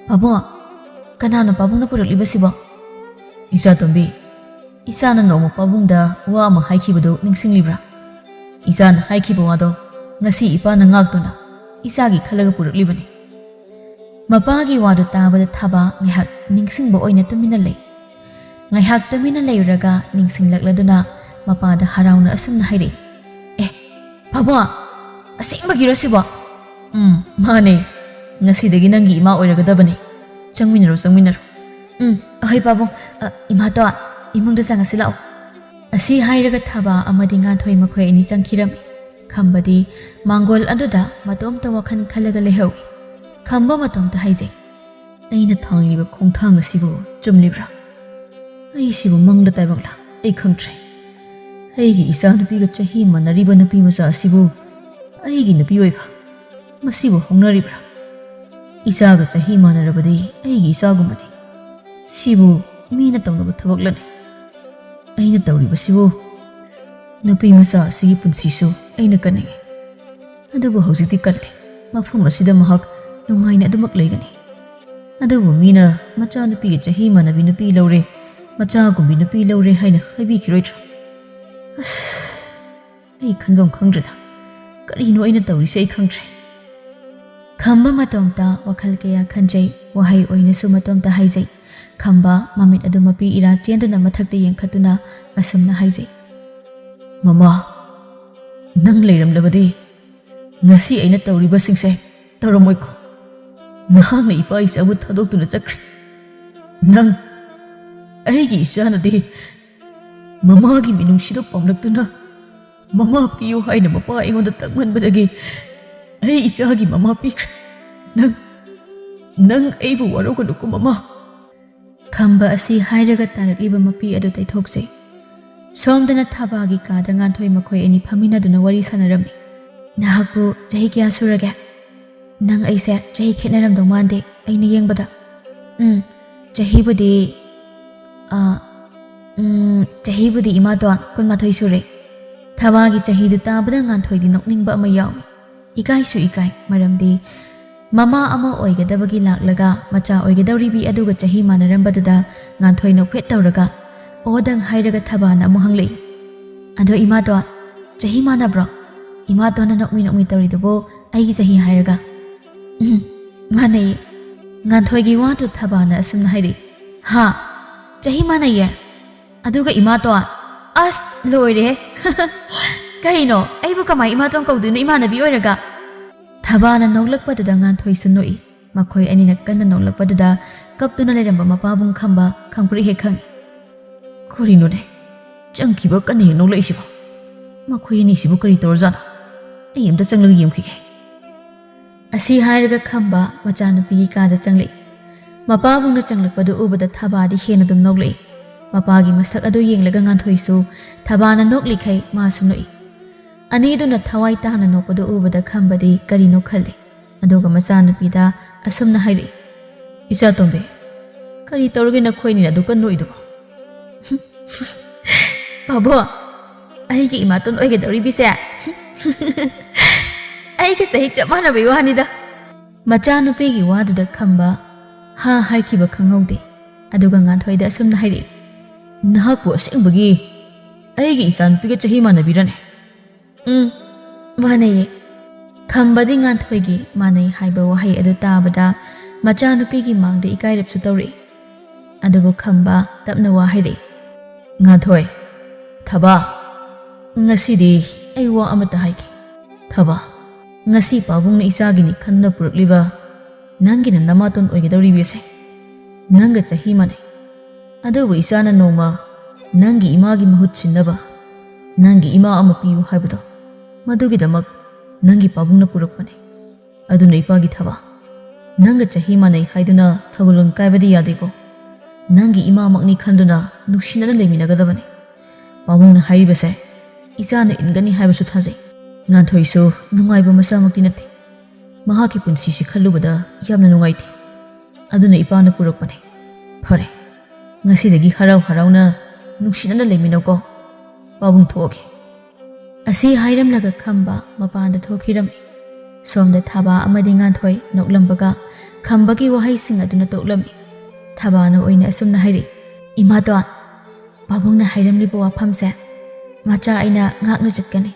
Pabung, kanano pabung na purakliba sibo? Isa tombi. Isa na nomo pabungda wa ama haikibadu ningsinglibra. Isa na haikiba wado ngasi ipa na ngagtuna. Isa gi khalaga puraklibani. Mapagi wado tabada Thaba ngihak ningsingba oina tumina lay. Ngihak tumina layraga ningsinglakladuna mapada harauna asam na hairi. Pabung, asingba sibo? Mane. Ngasidagi nangi ima oiragadabani. Changminaro. Ahoy pabung, ima to, imungda sangasi lao. Asi hairaga Thaba amadi Nganthoi makhoi ani changkhiram. Khambadi Mangol aduda matomta wakhan khalaga lehawi. Khamba matomta haijai. Aina thangliba khongthang asibu chumlibra. Ai sibu mangda taibangla. Ai khangtre. Aigi isa nupiga chahi manariba nupi masa asibu. Aigi nupi oiba. Masibu hongnaribra. Isaga chahi manarabadi aigi isagumani. Sibu mina tawnabu thabaklani. Aina tawriba sibu nupi masa asigi punsisu aina kaningi. Adubu haujiti kalle. Mafum asida mahak nungaina adumak laigani. Adubu mina macha nupiga chahi manabi nupi laure. Macha gumbi nupi laure haina haibi kiroitra. Ai khanbam khangdreda. Karino aina tawrise ai khangtre. Khamba matomta wakhal kaya khanjai wahai oina su matomta haijai. Khamba mamit adu mapi ira chenduna mathakta yengkhatuna asamna haijai. Mama, nang leiramlabadi ngasi aina tawriba singse tawramoiko. Nahangna ipa isabu thadoktuna chakre. Nang aigi isanadi mama gi minungsido pamlaktuna mama piyo haina mapa aingonda takmanbadagi ai isagi mama pikre. Nang aibu waroganu mama. Khamba asi hairaga tarakliba mapi adu taithokjai. Somdana Thabagi kada Nganthoi makhoi ani phaminaduna wari sanarami. Nahakbu chahi kya surage? Nang aise chahi khetnaramdau mande aina yengbada. Chahibudi ima don kunmathoi sure. Thabagi chahidu tabada Nganthoi di nokningba ama yawi. Ikai su ikai maramdi mama ama oigadabagi laklaga macha oigadawribi aduga chahi manarambaduda Nganthoi nokphet tawraga odang hairaga Thabana amu hanglei. Ado ima don chahi manabro. Ima don na nokmi tawridubo aigi chahi hairaga. Manai Nganthoi gi watu Thabana asumna hairi. Ha, chahi manaiye. Aduga ima don as loire. Kaino aibu kamai ima don kaudunu imanabi oiraga. Thabana noglakpaduda Nganthoi sunoi. Makhoi anina kanna noglakpaduda kaptuna leramba mapabung khamba khangpuri he khang. Korino ne changkiba kanne noglaisiba. Makhoi ni sibu kari torjana. Ai amta changlag yemkhige. Asi hairaga khamba machanupi kada changlei. Mapabung na changlakpadu ubada Thabadi hena dum noglei. Mapagi mastak adu yenglaga Nganthoi su Thabana noklikhai ma sunoi. Aniduna thawai tahana nokpadu ubada khambadi karino khalle. Aduga machanupida asumna hairi. Isa tombe kari tawrge na khoini na dukan noiduba. Pabo aigi imaton oige dawri bise. Aigi sahi chamana bai wanida. Machanupigi waduda khamba ha haikhiba khangaude. Aduga Nganthoi da asumna hairi. Nahakbu asengbagi aigi isanpiga chahi manabirane. Manaye khambadi Nganthoigi manai haiba wahai adu tabada machanupigi mangda ikairapsu tawri. Adugo khamba tapna wahai Nganthoi Thaba ngasidi ai wa amata haiki. Thaba ngasi pabung na isagini khanna purakliba nangina namaton oigedawri bese. Nanga chahi manai. Adubu isana noma nangi imagi mahut sinnaba nangi ima ama piyu haibado madugidamak nangi pabungna purakpane. Aduna ipagi Thaba nanga chahi manai haiduna thagulun kaibadi yadeko. Nangi ima makni khanduna nuksinana leminagadabane. Pabungna hairibase isana ingani haibasu thajai. Nganthoi su nungaiba masamakti nate. Mahaki punsisi khallubada yamna nungaiti. Aduna ipana purakpane. Phare ngasidagi harau harauna nuksinana leminauko. Pabung thoke. ꯑꯁꯤ ꯍꯥꯏꯔꯝꯂꯒ ꯈꯝꯕ ꯃꯄꯥꯟꯗ ꯊꯣꯛꯈꯤꯔꯝꯃꯤ ꯁꯣꯝꯗ ꯊꯥꯕꯥ ꯑꯃꯗꯤ ꯉꯥꯟꯊꯣꯏ ꯅꯣꯛꯂꯝꯕꯒ ꯈꯝꯕꯒꯤ ꯋꯥꯍꯩꯁꯤꯡ ꯑꯗꯨꯅ ꯇꯣꯛꯂꯝꯃꯤ ꯊꯥꯕꯥꯅ ꯑꯣꯏꯅ ꯑꯁꯨꯝꯅ ꯍꯥꯏꯔꯤ ꯏꯃꯥꯇꯣꯟ ꯄꯥꯕꯨꯡꯅ ꯍꯥꯏꯔꯝꯂꯤꯕ ꯋꯥꯐꯝꯁꯦ ꯃꯆꯥ ꯑꯩꯅ ꯉꯥꯛꯅ ꯆꯠꯀꯅꯤ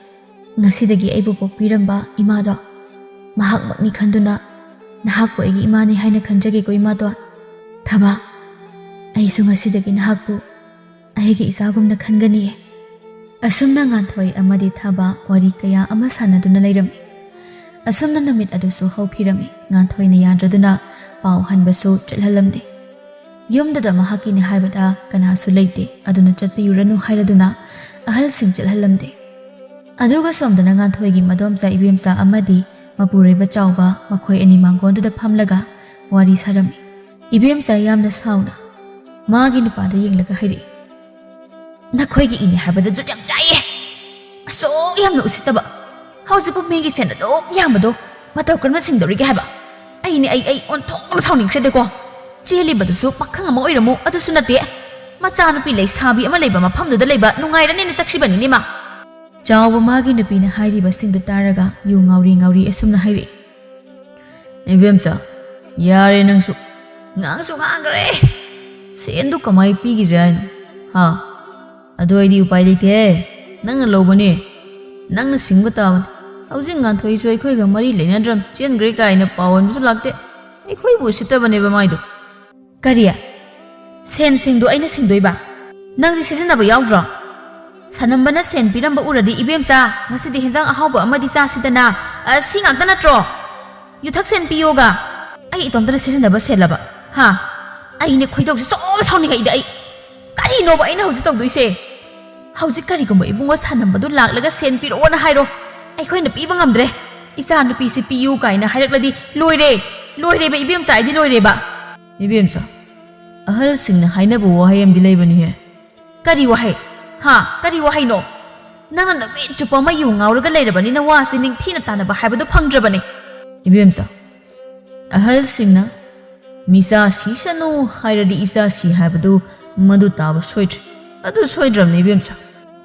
ꯉꯁꯤꯗꯒꯤ ꯑꯩꯕꯨ ꯄꯣꯛꯄꯤꯔꯝꯕ ꯏꯃꯥꯗꯣ ꯃꯍꯥꯛꯃꯛꯅꯤ ꯈꯟꯗꯨꯅ ꯅꯍꯥꯛꯄꯨ ꯑꯩꯒꯤ ꯏꯃꯥꯅꯤ ꯍꯥꯏꯅ ꯈꯟꯖꯒꯦꯀꯣ ꯏꯃꯥꯇꯣꯟ ꯊꯥꯕꯥ ꯑꯩꯁꯨ ꯉꯁꯤꯗꯒꯤ ꯅꯍꯥꯛꯄꯨ ꯑꯩꯒꯤ ꯏꯆꯥꯒꯨꯝꯅ ꯈꯟꯒꯅꯤꯌꯦ ꯑꯁꯨꯝꯅ ꯉꯥꯟꯊꯣꯏ ꯑꯃꯗꯤ ꯊꯥꯕꯥ ꯋꯥꯔꯤ ꯀꯌꯥ ꯑꯃ ꯁꯥꯟꯅꯗꯨꯅ ꯂꯩꯔꯝꯃꯤ ꯑꯁꯨꯝꯅ ꯅꯨꯃꯤꯠ ꯑꯗꯨꯁꯨ ꯍꯧꯈꯤꯔꯝꯃꯤ ꯉꯥꯟꯊꯣꯏꯅ ꯌꯥꯗ꯭ꯔꯗꯨꯅ ꯄꯥꯎ ꯍꯟꯕꯁꯨ ꯆꯠꯍꯜꯂꯝꯗꯦ ꯌꯨꯝꯗꯨꯗ ꯃꯍꯥꯛꯀꯤꯅꯤ ꯍꯥꯏꯕꯗ ꯀꯅꯥꯁꯨ ꯂꯩꯇꯦ ꯑꯗꯨꯅ ꯆꯠꯄꯤꯌꯨꯔꯅꯨ ꯍꯥꯏꯔꯗꯨꯅ ꯑꯍꯜꯁꯤꯡ ꯆꯠꯍꯜꯂꯝꯗꯦ ꯑꯗꯨꯒ ꯁꯣꯝꯗꯅ ꯉꯥꯟꯊꯣꯏꯒꯤ ꯃꯗꯣꯝꯆꯥ ꯏꯕꯦꯝꯆꯥ ꯑꯃꯗꯤ ꯃꯄꯨꯔꯣꯏꯕ ꯆꯥꯎꯕ ꯃꯈꯣꯏ ꯑꯅꯤ ꯃꯥꯡꯒꯣꯟꯗꯨꯗ ꯐꯝꯂꯒ ꯋꯥꯔꯤ ꯁꯥꯔꯝꯃꯤ ꯏꯕꯦꯝꯆꯥ ꯌꯥꯝꯅ ꯁꯥꯎꯅ ꯃꯥꯒꯤ ꯅꯨꯄꯥꯗ ꯌꯦꯡꯂꯒ ꯍꯥꯏꯔꯛꯏ ꯅꯈꯣꯏꯒꯤ ꯏꯅꯦ ꯍꯥꯏꯕꯗ ꯖꯨꯠ ꯌꯥꯝ ꯆꯥꯏꯌꯦ ꯑꯁꯨꯛ ꯌꯥꯝꯅ ꯎꯁꯤꯠꯇꯕ ꯍꯧꯖꯤꯛꯄꯨ ꯃꯤꯒꯤ ꯁꯦꯟ ꯑꯗꯨꯛ ꯌꯥꯝꯕꯗꯣ ꯃꯇꯧ ꯀꯔꯝꯅ ꯁꯤꯡꯗꯧꯔꯤꯒꯦ ꯍꯥꯏꯕ ꯑꯩ ꯑꯣꯟꯊꯣꯛꯅ ꯁꯥꯎꯅꯤꯡꯈ꯭ꯔꯦꯗꯀꯣ ꯆꯦꯜꯂꯤꯕꯗꯨꯁꯨ ꯄꯥꯈꯪ ꯑꯃ ꯑꯣꯏꯔꯝꯃꯨ ꯑꯗꯨꯁꯨ ꯅꯠꯇꯦ ꯃꯆꯥꯅꯨꯄꯤ ꯂꯩꯁꯥꯕꯤ ꯑꯃ ꯂꯩꯕ ꯃꯐꯝꯗꯨꯗ ꯂꯩꯕ ꯅꯨꯡꯉꯥꯏꯔꯅꯦꯅ ꯆꯠꯈ꯭ꯔꯤꯕꯅꯤꯅꯦ ꯃꯥ ꯆꯥꯎꯕ ꯃꯥꯒꯤ ꯅꯨꯄꯤꯅ ꯍꯥꯏꯔꯤꯕꯁꯤꯡꯗꯨ ꯇꯥꯔꯒ ꯌꯨ ꯉꯥꯎꯔꯤ ꯑꯁꯨꯝꯅ ꯍꯥꯏꯔꯛꯏ ꯏꯕꯦꯝꯆꯥ ꯌꯥꯔꯦ ꯅꯪꯁꯨ ꯉꯥꯡꯁꯨ ꯉꯥꯡꯈ꯭ꯔꯦ ꯁꯦꯟꯗꯨ ꯀꯃꯥꯏ ꯄꯤꯈꯤꯁꯦ ꯍꯥꯏꯅꯣ ꯍꯥ ꯑꯗꯨ ꯑꯩꯗꯤ ꯎꯄꯥꯏ ꯂꯩꯇꯦ ꯅꯪꯅ ꯂꯧꯕꯅꯦ ꯅꯪꯅ ꯁꯤꯡꯕ ꯇꯥꯕꯅꯤ ꯍꯧꯖꯤꯛ ꯉꯥꯟꯊꯣꯏꯁꯨ ꯑꯩꯈꯣꯏꯒ ꯃꯔꯤ ꯂꯩꯅꯗ꯭ꯔꯝ ꯆꯦꯟꯈ꯭ꯔꯦ ꯀꯥꯏꯅ ꯄꯥꯎ ꯍꯟꯕꯁꯨ ꯂꯥꯛꯇꯦ ꯑꯩꯈꯣꯏꯕꯨ ꯎꯁꯤꯠꯇꯕꯅꯦꯕ ꯃꯥꯏꯗꯣ ꯀꯔꯤ ꯁꯦꯟꯁꯤꯡꯗꯣ ꯑꯩꯅ ꯁꯤꯡꯗꯣꯏꯕ ꯅꯪꯗꯤ ꯁꯤꯖꯤꯟꯅꯕ ꯌꯥꯎꯗ꯭ꯔꯣ ꯁꯅꯝꯕꯅ ꯁꯦꯟ ꯄꯤꯔꯝꯕ ꯎꯔꯗꯤ ꯏꯕꯦꯝꯆꯥ ꯉꯁꯤꯗꯤ ꯍꯦꯟꯖꯥꯡ ꯑꯍꯥꯎꯕ ꯑꯃꯗꯤ ꯆꯥꯁꯤꯗꯅ ꯁꯤ ꯉꯥꯛꯇ ꯅꯠꯇ꯭ꯔꯣ ꯌꯨꯊꯛ ꯁꯦꯟ ꯄꯤꯌꯣꯒ ꯑꯩ ꯏꯇꯣꯝꯇꯅ ꯁꯤꯖꯤꯟꯅꯕ ꯁꯦꯜꯂꯕ ꯍꯥ ꯑꯩꯅꯦ ꯈꯣꯏꯗꯧꯁꯦ ꯁꯣꯝ ꯁꯥꯎꯅꯤꯡꯉꯛꯏꯗ ꯑꯩ ꯀꯔꯤꯅꯣꯕ ꯑꯩꯅ ꯍꯧꯖꯤꯛ ꯇꯧꯗꯣꯏꯁꯦ ꯍꯧꯖꯤꯛ ꯀꯔꯤꯒꯨꯝꯕ ꯏꯕꯨꯡꯉꯣ ꯁꯥꯅꯝꯕꯗꯨ ꯂꯥꯛꯂꯒ ꯁꯦꯟ ꯄꯤꯔꯛꯑꯣꯅ ꯍꯥꯏꯔꯣ ꯑꯩꯈꯣꯏꯅ ꯄꯤꯕ ꯉꯝꯗ꯭ꯔꯦ ꯏꯆꯥ ꯅꯨꯄꯤꯁꯤ ꯄꯤꯌꯨ ꯀꯥꯏꯅ ꯍꯥꯏꯔꯛꯂꯗꯤ ꯂꯣꯏꯔꯦꯕ ꯏꯕꯦꯝꯆꯥ ꯑꯩꯗꯤ ꯂꯣꯏꯔꯦꯕ ꯏꯕꯦꯝꯆꯥ ꯑꯍꯜꯁꯤꯡꯅ ꯍꯥꯏꯅꯕ ꯋꯥꯍꯩ ꯑꯃꯗꯤ ꯂꯩꯕꯅꯤꯍꯦ ꯀꯔꯤ ꯋꯥꯍꯩ ꯍꯥ ꯀꯔꯤ ꯋꯥꯍꯩꯅꯣ ꯅꯪꯅ ꯅꯨꯃꯤꯠ ꯆꯨꯞꯄ ꯑꯃ ꯌꯨ ꯉꯥꯎꯔꯒ ꯂꯩꯔꯕꯅꯤꯅ ꯋꯥꯁꯤ ꯅꯤꯡꯊꯤꯅ ꯇꯥꯟꯅꯕ ꯍꯥꯏꯕꯗꯨ ꯐꯪꯗ꯭ꯔꯕꯅꯦ ꯏꯕꯦꯝꯆꯥ ꯑꯍꯜꯁꯤꯡꯅ ꯃꯤꯆꯥ ꯁꯤꯁꯅꯨ ꯍꯥꯏꯔꯗꯤ ꯏꯆꯥ ꯁꯤ ꯍꯥꯏꯕꯗꯨ ꯃꯗꯨ ꯇꯥꯕ ꯁꯣꯏꯗ꯭ꯔꯦ ꯑꯗꯨ ꯁꯣꯏꯗ꯭ꯔꯕꯅꯤ ꯏꯕꯦꯝꯆꯥ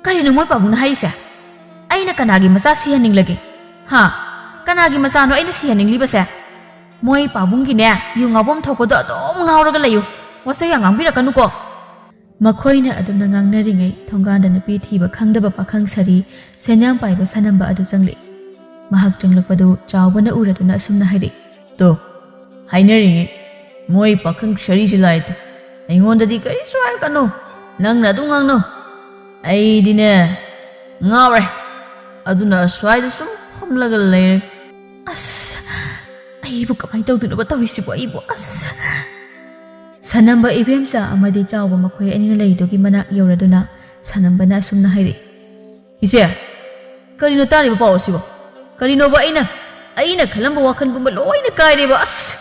ꯀꯔꯤꯅꯣ ꯃꯣꯏ ꯄꯥꯕꯨꯡꯅ ꯍꯥꯏꯔꯤꯁꯦ ꯑꯩꯅ ꯀꯅꯥꯒꯤ ꯃꯆꯥ ꯁꯤꯍꯟꯅꯤꯡꯂꯒꯦ ꯍꯥ ꯀꯅꯥꯒꯤ ꯃꯆꯥꯅꯣ ꯑꯩꯅ ꯁꯤꯍꯟꯅꯤꯡꯂꯤꯕꯁꯦ ꯃꯣꯏ ꯄꯥꯕꯨꯡꯒꯤꯅꯦ ꯌꯨ ꯉꯥꯎꯐꯝ ꯊꯣꯛꯄꯗꯣ ꯑꯗꯨꯝ ꯉꯥꯎꯔꯒ ꯂꯩꯌꯨ ꯋꯥꯁꯩ ꯌꯥꯝ ꯉꯥꯡꯕꯤꯔꯛꯀꯅꯨꯀꯣ ꯃꯈꯣꯏꯅ ꯑꯗꯨꯝꯅ ꯉꯥꯡꯅꯔꯤꯉꯩ ꯊꯣꯡꯒꯥꯟꯗ ꯅꯨꯄꯤ ꯊꯤꯕ ꯈꯪꯗꯕ ꯄꯥꯈꯪ ꯁꯥꯔꯤ ꯁꯦꯟꯌꯥꯝ ꯄꯥꯏꯕ ꯁꯥꯅꯝꯕ ꯑꯗꯨ ꯆꯪꯂꯛꯏ ꯃꯍꯥꯛ ꯆꯪꯂꯛꯄꯗꯨ ꯆꯥꯎꯕꯅ ꯎꯔꯗꯨꯅ ꯑꯁꯨꯝꯅ ꯍꯥꯏꯔꯛꯏ ꯇꯣ ꯍꯥꯏꯅꯔꯤꯉꯩ ꯃꯣꯏ ꯄꯥꯈꯪ ꯁꯥꯔꯤꯁꯤ ꯂꯥꯏꯗꯣ ꯑꯩꯉꯣꯟꯗꯗꯤ ꯀꯔꯤꯁꯨ ꯍꯥꯏꯔꯛꯀꯅꯨ ꯅꯪꯅ ꯑꯗꯨꯝ ꯉꯥꯡꯅꯧ ꯑꯩꯗꯤꯅꯦ ꯉꯥꯎꯔꯦ ꯑꯗꯨꯅ ꯑꯁ꯭ꯋꯥꯏꯗ ꯁꯨꯝ ꯐꯝꯂꯒ ꯂꯩꯔꯦ ꯑꯁ ꯑꯩꯕꯨ ꯀꯃꯥꯏꯅ ꯇꯧꯗꯣꯏꯅꯣꯕ ꯇꯧꯔꯤꯁꯤꯕꯨ ꯑꯩꯕꯨ ꯑꯁ ꯁꯅꯝꯕ ꯏꯕꯦꯝꯆꯥ ꯑꯃꯗꯤ ꯆꯥꯎꯕ ꯃꯈꯣꯏ ꯑꯅꯤꯅ ꯂꯩꯗꯨꯒꯤ ꯃꯅꯥꯛ ꯌꯧꯔꯗꯨꯅ ꯁꯅꯝꯕꯅ ꯑꯁꯨꯝꯅ ꯍꯥꯏꯔꯛꯏ ꯏꯆꯦ ꯀꯔꯤꯅꯣ ꯇꯥꯔꯤꯕ ꯄꯥꯎ ꯑꯁꯤꯕꯣ ꯀꯔꯤꯅꯣꯕ ꯑꯩꯅ ꯈꯜꯂꯝꯕ ꯋꯥꯈꯜꯒꯨꯝꯕ ꯂꯣꯏꯅ ꯀꯥꯏꯔꯦꯕ ꯑꯁ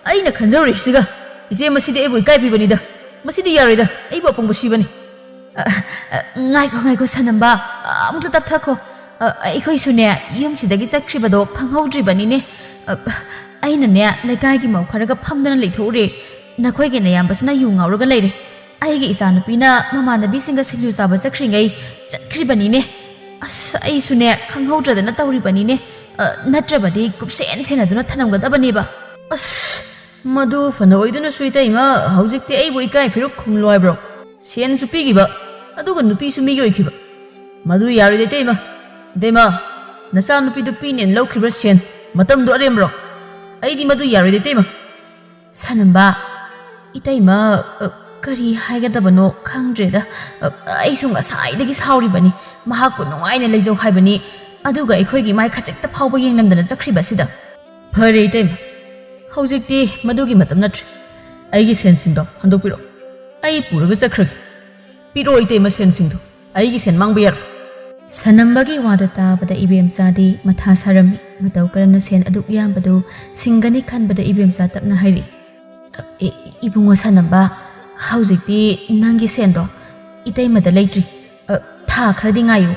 ꯑꯩꯅ ꯈꯟꯖꯔꯨꯔꯤꯁꯤꯒ ꯏꯆꯦ ꯃꯁꯤꯗꯤ ꯑꯩꯕꯨ ꯏꯀꯥꯏ ꯄꯤꯕꯅꯤꯗ ꯃꯁꯤꯗꯤ ꯌꯥꯔꯣꯏꯗ ꯑꯩꯕꯨ ꯑꯄꯪꯕ ꯁꯤꯕꯅꯤ ꯉꯥꯏꯈꯣ ꯁꯅꯝꯕ ꯑꯃꯨꯛꯇ ꯇꯞꯊꯈꯣ ꯑꯩꯈꯣꯏꯁꯨꯅꯦ ꯌꯨꯝꯁꯤꯗꯒꯤ ꯆꯠꯈ꯭ꯔꯤꯕꯗꯣ ꯈꯪꯍꯧꯗ꯭ꯔꯤꯕꯅꯤꯅꯦ ꯑꯩꯅꯅꯦ ꯂꯩꯀꯥꯏꯒꯤ ꯃꯧ ꯈꯔꯒ ꯐꯝꯗꯅ ꯂꯩꯊꯣꯛꯎꯔꯦ ꯅꯈꯣꯏꯒꯤ ꯅꯌꯥꯝꯕꯁꯤꯅ ꯌꯨ ꯉꯥꯎꯔꯒ ꯂꯩꯔꯦ ꯑꯩꯒꯤ ꯏꯆꯥꯅꯨꯄꯤꯅ ꯃꯃꯥꯟꯅꯕꯤꯁꯤꯡꯒ ꯁꯤꯡꯖꯨ ꯆꯥꯕ ꯆꯠꯈ꯭ꯔꯤꯉꯩ ꯆꯠꯈ꯭ꯔꯤꯕꯅꯤꯅꯦ ꯑꯁ ꯑꯩꯁꯨꯅꯦ ꯈꯪꯍꯧꯗ꯭ꯔꯗꯅ ꯇꯧꯔꯤꯕꯅꯤꯅꯦ ꯅꯠꯇ꯭ꯔꯕꯗꯤ ꯀꯨꯞꯁꯦꯟ ꯁꯦꯟꯅꯗꯨꯅ ꯊꯅꯝꯒꯗꯕꯅꯦꯕ ꯑꯁ ꯃꯗꯨ ꯐꯅ ꯑꯣꯏꯗꯨꯅꯁꯨ ꯏꯇꯩꯃ ꯍꯧꯖꯤꯛꯇꯤ ꯑꯩꯕꯨ ꯏꯀꯥꯏ ꯐꯤꯔꯨꯛ ꯈꯨꯝꯂꯣ ꯍꯥꯏꯕ꯭ꯔꯣ ꯁꯦꯟꯁꯨ ꯄꯤꯈꯤꯕ ꯑꯗꯨꯒ ꯅꯨꯄꯤꯁꯨ ꯃꯤꯒꯤ ꯑꯣꯏꯈꯤꯕ ꯃꯗꯨ ꯌꯥꯔꯣꯏꯗ ꯏꯇꯩꯃ ꯅꯆꯥꯅꯨꯄꯤꯗꯨ ꯄꯤꯅꯦꯅ ꯂꯧꯈꯤꯕ ꯁꯦꯟ ꯃꯇꯝꯗꯨ ꯑꯔꯦꯝꯕ꯭ꯔꯣ ꯑꯩꯗꯤ ꯃꯗꯨ ꯌꯥꯔꯣꯏꯗ ꯏꯇꯩꯃ ꯁꯅꯝꯕ ꯏꯇꯩꯃ ꯀꯔꯤ ꯍꯥꯏꯒꯗꯕꯅꯣ ꯈꯪꯗ꯭ꯔꯦꯗ ꯑꯩꯁꯨ ꯉꯁꯥꯏꯗꯒꯤ ꯁꯥꯎꯔꯤꯕꯅꯤ ꯃꯍꯥꯛꯄꯨ ꯅꯨꯡꯉꯥꯏꯅ ꯂꯩꯖꯧ ꯍꯥꯏꯕꯅꯤ ꯑꯗꯨꯒ ꯑꯩꯈꯣꯏꯒꯤ ꯃꯥꯏ ꯈꯖꯤꯛꯇ ꯐꯥꯎꯕ ꯌꯦꯡꯂꯝꯗꯅ ꯆꯠꯈ꯭ꯔꯤꯕꯁꯤꯗ ꯐꯔꯦ ꯏꯇꯩꯃ ꯍꯧꯖꯤꯛꯇꯤ ꯃꯗꯨꯒꯤ ꯃꯇꯝ ꯅꯠꯇ꯭ꯔꯦ ꯑꯩꯒꯤ ꯁꯦꯟꯁꯤꯡꯗꯣ ꯍꯟꯗꯣꯛꯄꯤꯔꯛꯑꯣ ꯑꯩ ꯄꯨꯔꯒ ꯆꯠꯈ꯭ꯔꯒꯦ ꯄꯤꯔꯛꯑꯣ ꯏꯇꯩꯃ ꯁꯦꯟꯁꯤꯡꯗꯣ ꯑꯩꯒꯤ ꯁꯦꯟ ꯃꯥꯡꯕ ꯌꯥꯔꯣꯏ ꯁꯅꯝꯕꯒꯤ ꯋꯥꯗꯨ ꯇꯥꯕꯗ ꯏꯕꯦꯝꯆꯥꯗꯤ ꯃꯊꯥ ꯁꯥꯔꯝꯃꯤ ꯃꯇꯧ ꯀꯔꯝꯅ ꯁꯦꯟ ꯑꯗꯨꯛ ꯌꯥꯝꯕꯗꯨ ꯁꯤꯡꯒꯅꯤ ꯈꯟꯕꯗ ꯏꯕꯦꯝꯆꯥ ꯇꯞꯅ ꯍꯥꯏꯔꯛꯏ ꯏꯕꯨꯡꯉꯣ ꯁꯅꯝꯕ ꯍꯧꯖꯤꯛꯇꯤ ꯅꯪꯒꯤ ꯁꯦꯟꯗꯣ ꯏꯇꯩꯃꯗ ꯂꯩꯇ꯭ꯔꯤ ꯊꯥ ꯈꯔꯗꯤ ꯉꯥꯏꯌꯨ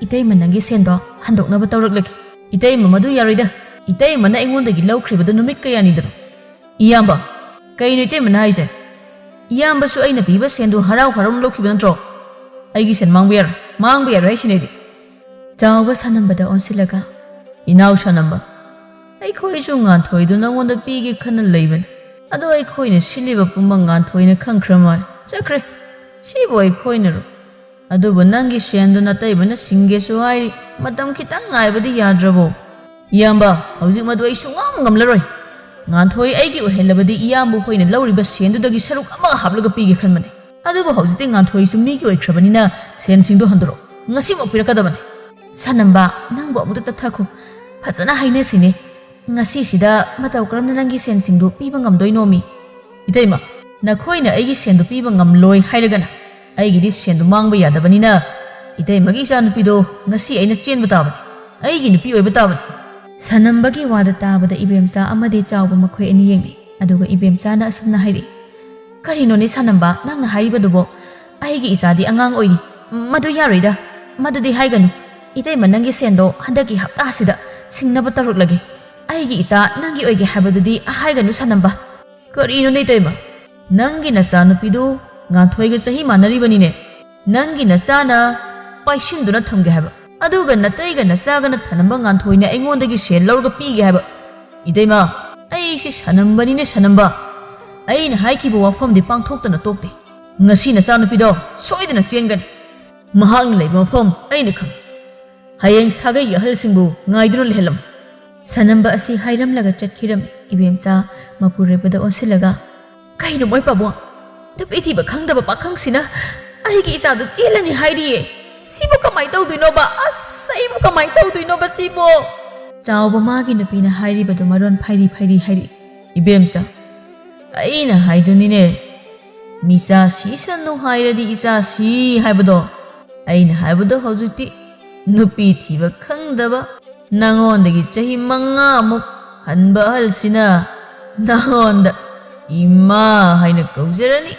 ꯏꯇꯩꯃ ꯅꯪꯒꯤ ꯁꯦꯟꯗꯣ ꯍꯟꯗꯣꯛꯅꯕ ꯇꯧꯔꯛꯂꯒꯦ ꯏꯇꯩꯃ ꯃꯗꯨ ꯌꯥꯔꯣꯏꯗ ꯏꯇꯩꯃꯅ ꯑꯩꯉꯣꯟꯗꯒꯤ ꯂꯧꯈ꯭ꯔꯤꯕꯗꯨ ꯅꯨꯃꯤꯠ ꯀꯌꯥꯅꯤꯗꯅꯣ ꯏꯌꯥꯝꯕ ꯀꯩꯅꯣ ꯏꯇꯩꯃꯅ ꯍꯥꯏꯁꯦ ꯏꯌꯥꯝꯕꯁꯨ ꯑꯩꯅ ꯄꯤꯕ ꯁꯦꯟꯗꯨ ꯍꯔꯥꯎ ꯂꯧꯈꯤꯕ ꯅꯠꯇ꯭ꯔꯣ ꯑꯩꯒꯤ ꯁꯦꯟ ꯃꯥꯡꯕ ꯌꯥꯔꯣꯏ ꯍꯥꯏꯁꯤꯅꯦꯗꯤ ꯆꯥꯎꯕ ꯁꯥꯅꯝꯕꯗ ꯑꯣꯟꯁꯤꯜꯂꯒ ꯏꯅꯥꯎ ꯁꯥꯅꯝꯕ ꯑꯩꯈꯣꯏꯁꯨ ꯉꯥꯟꯊꯣꯏꯗꯨ ꯅꯉꯣꯟꯗ ꯄꯤꯒꯦ ꯈꯟꯅ ꯂꯩꯕꯅꯤ ꯑꯗꯣ ꯑꯩꯈꯣꯏꯅ ꯁꯤꯜꯂꯤꯕ ꯄꯨꯝꯕ ꯉꯥꯟꯊꯣꯏꯅ ꯈꯪꯈ꯭ꯔ ꯃꯥꯜꯂꯦ ꯆꯠꯈ꯭ꯔꯦ ꯁꯤꯕꯨ ꯑꯩꯈꯣꯏꯅꯔꯣ ꯑꯗꯨꯕꯨ ꯅꯪꯒꯤ ꯁꯦꯟꯗꯨ ꯅꯇꯩꯕꯅ ꯁꯤꯡꯒꯦꯁꯨ ꯍꯥꯏꯔꯤ ꯃꯇꯝ ꯈꯤꯇꯪ ꯉꯥꯏꯕꯗꯤ ꯌꯥꯗ꯭ꯔꯕꯣ ꯏꯌꯥꯝꯕ ꯍꯧꯖꯤꯛ ꯃꯗꯨ ꯑꯩ ꯁꯨꯡꯉꯝ ꯉꯝꯂꯔꯣꯏ ꯉꯥꯟꯊꯣꯏ ꯑꯩꯒꯤ ꯑꯣꯏꯍꯜꯂꯕꯗꯤ ꯏꯌꯥꯝꯕ ꯍꯣꯏꯅ ꯂꯧꯔꯤꯕ ꯁꯦꯟꯗꯨꯗꯒꯤ ꯁꯔꯨꯛ ꯑꯃ ꯍꯥꯞꯂꯒ ꯄꯤꯒꯦ ꯈꯟꯕꯅꯤ ꯑꯗꯨꯕꯨ ꯍꯧꯖꯤꯛꯇꯤ ꯉꯥꯟꯊꯣꯏꯁꯨ ꯃꯤꯒꯤ ꯑꯣꯏꯈ꯭ꯔꯕꯅꯤ나 ꯁꯦꯟꯁꯤꯡꯗꯨ ꯍꯟꯗꯣꯔꯛꯑꯣ ꯉꯁꯤꯃꯛ ꯄꯤꯔꯛꯀꯗꯕꯅꯤ ꯁꯥꯅꯝꯕ ꯅꯪꯕꯨ ꯑꯃꯨꯛꯇ ꯇꯞꯊꯈꯣ ꯐꯖꯅ ꯍꯥꯏꯅꯁꯤꯅꯦ ꯉꯁꯤꯁꯤꯗ ꯃꯇꯧ ꯀꯔꯝꯅ ꯅꯪꯒꯤ ꯁꯦꯟꯁꯤꯡꯗꯨ ꯄꯤꯕ ꯉꯝꯗꯣꯏꯅꯣꯃꯤ 이대마 나코이나 아이기 센도 삐방 감로이 하이르가나 아이기디 센도 망바 야다바니나 이대마기 이자누피도 ngasi aina chenba taban aigi nupi oiba taban sanambagi wada tabada ibemsa amadi chawba makhoi ani yengni aduga ibemsa na asumna hairi karino ni sanamba nangna haribadubo aigi isadi angang oiri madu yaroida madudi haiganu idaima nangi sendo handaki hapta asida singnaba taruklage aigi isa nangi oige habadudi haiganu sanamba karino ni idaima nangi nasanupidu nganthoi sahi manaribanine nangi nasana paisinduna thamge haba aduga nataiga nasagana thanamba nganthoi aingodagi sel lorga pige haba idaima ai si sanambani ne sanamba aina haikibu wafam di pangthoktana tokte ngasi nasanupido soidana sengan mahang leiba mafam aina khang hayeng sagai yahalsingbu ngaiduna lehelam sanamba asi hairam laga chatkhiram ibemcha mapurebada onsilaga kaino moi pabo tupi thiba khangdaba pakhang-sina aigi isada chelani hairiye sibo kamai tawduino ba asaibo kamai tawduino ba sibo chawba magi nupina hairibadu maron phairi phairi hairi ibemsa aina haidunine misa si sanu hairadi isa si haibado aina haibado hojukti nupi thiba khangdaba nangondagi chahi manga amuk hanba halsina nangondda ima haina kaujarani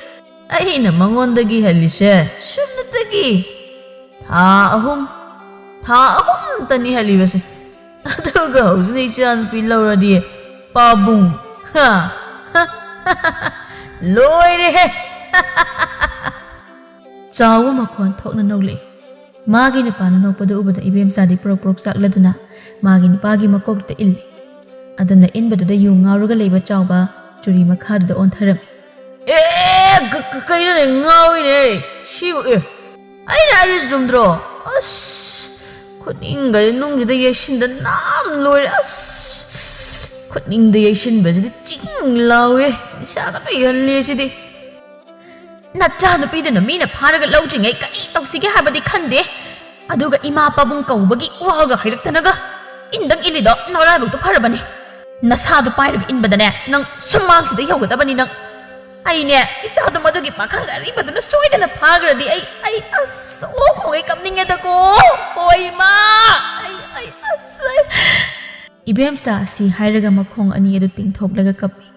aina mangondagi halise sumnatagi tha ahum tani halibase aduga hojune ichan pilawradi pabung ha loire he chawa makhon thokna nokle magi nupana nokpadu ubada ibem sadi prok prok sakladuna magi nupagi makokta illi aduna inbadu yu ngauruga leiba chawba churi makhadu on tharam kaina ne ngawi ne shibu aina ai zumdro as khuninga nungjuda yeshinda nam loire as khuninda yeshin bazidi ching lawe isaga bai halle sidi nacha nupidana mina pharaga laujringai kari tawsige habadi khande aduga ima pabung kaubagi waga hairaktanaga indang ilido naurabuk to pharabani nasadu pairaga inbadane nang sumangsida yogadabani nang aine isadu madugi pakhang aribaduna soidana phagradi ai as o khongai kamningeda ko oima ai as ibemsa si hairaga makhong ani edu tingthoklaga kapi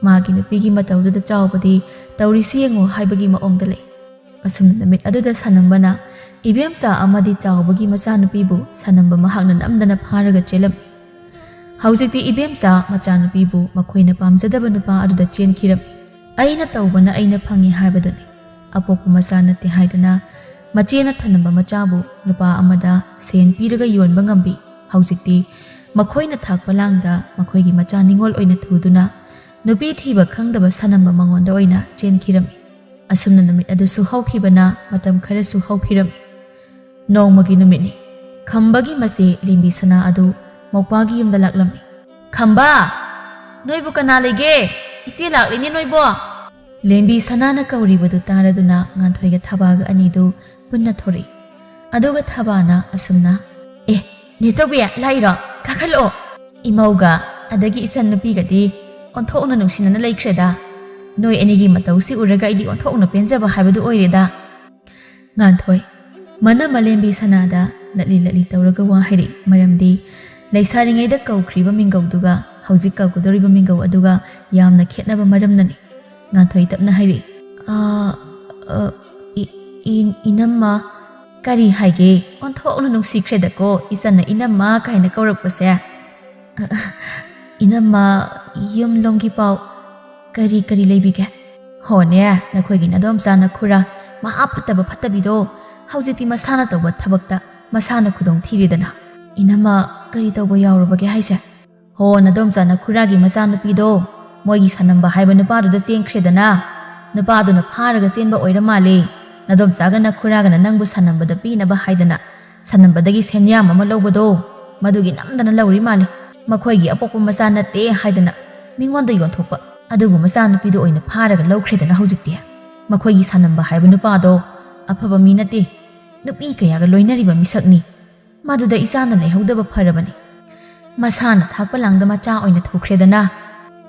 magi nupigi matawduda chawbadi tawrisi yengo haibagi maongda lei asumna namit aduda sanambana ibemsa amadi chawbagi macha nupibu sanamba mahakna namdana pharaga chelam haujikti ibemsa macha nupibu makhoina pamjadaba nupa aduda chenkhiram aina tawbana aina phangi haibaduni apopu macha nate haidana machena thanamba machabu nupa amada sen piraga yonba ngambi haujikti makhoina thakpa langda makhoigi macha ningol oina thuduna nupi thiba khangdaba sanamba mangonda oina chenkhiram asumna namit adusu haukhibana matam kharasu haukiram nongmagi numitni khambagi mase limbi sana adu mopagi yumda laklami khamba noibu kana lege ise laklini noibo lembi sanana kauribadu taraduna nganthoiga thabaga anidu punna thori aduga thabana asumna nijobiya lairo kakhalo imauga adagi isan nupigadi onthokna nungsinana laikhreda noi enigi matausi uraga idi onthokna penjaba haibadu oireda nganthoi mana malembi sanada latli tawraga wa hairi maramdi laisaringaida kaukhriba mingauduga haujik kaugudoriba mingau aduga yamna khetnaba maramnani nganthoi tapna hairi inamma kari haige onthokna nungsikreda ko isanna inamma kaina kaurakpase inamma yum longgi pau kari leibige hone nakhoigi nadom sana khura ma aphataba phatabido haujiti masana tawba thabakta masana khudong thiridana inama kari tawba yaurabage haise ho nadomcha na khuragi masana pido moigi sanamba haiba nupa du da chengkhredana nupa du na pharaga chenba oira male nadomcha ga na khuraga na nangbu sanamba da pina ba haidana sanamba dagi senyam ama lobado madugi namdana lauri male makhoi gi apokpa masana te haidana mingonda yon thokpa adugu masana pido oina pharaga lawkhredana hojikti makhoi gi sanamba haiba nupa do afaba mi nate nupi kaya ga loinariba misakni maduda isana lehodaba pharabani masana thakpa langda macha oina thokkhredana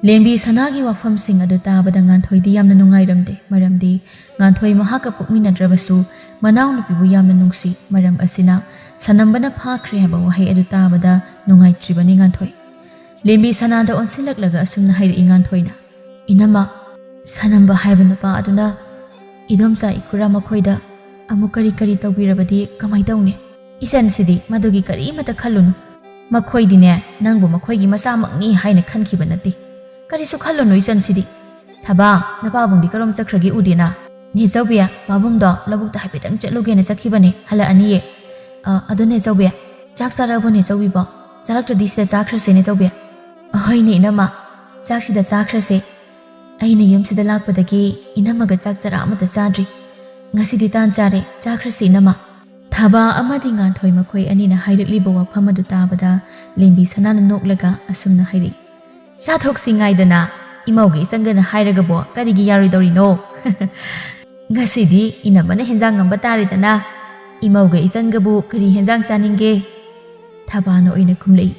lembi sanagi wafam sing adu tabada nganthoi di yamna nungairamde maramdi nganthoi mahaka pukminadrabasu manaw nupibu yamna nungsi maram asina sanambana phakhre haba wahai adu tabada nungaitribani nganthoi lembi sanada onsilaklaga asumna hairi nganthoina inama sanamba haiba nupa aduna idomsa ikura makhoida amu kari kari tawbirabadi kamai tawne isan sidi madugi kari mata khallunu makhoi dine nangbu makhoi gi masa makni haina khankiba nati kari su khallunu isan sidi thaba napabung di karom sakragi udina ni zawbiya babung do labuk ta haipetang chatluge na chakhibane hala aniye adune zawbiya chak sarabone zawbi ba charakta disida chakrase ne zawbiya ahoine inama chak sida chakrase aina yum sida lakpadagi inamaga chak chara amata chadri ngasidi tan chare chakrase inama thaba amadi nganthoi makhoi anina hairakliba wafam adu tabada lembi sanana noklaga asumna hairi sathok singaidana imaugi sangana hairaga bo karigi yaridorino ngasidi inamana henjang ngamba taridana imauga isangabu kari henjang chaninge thaba no ina khumlei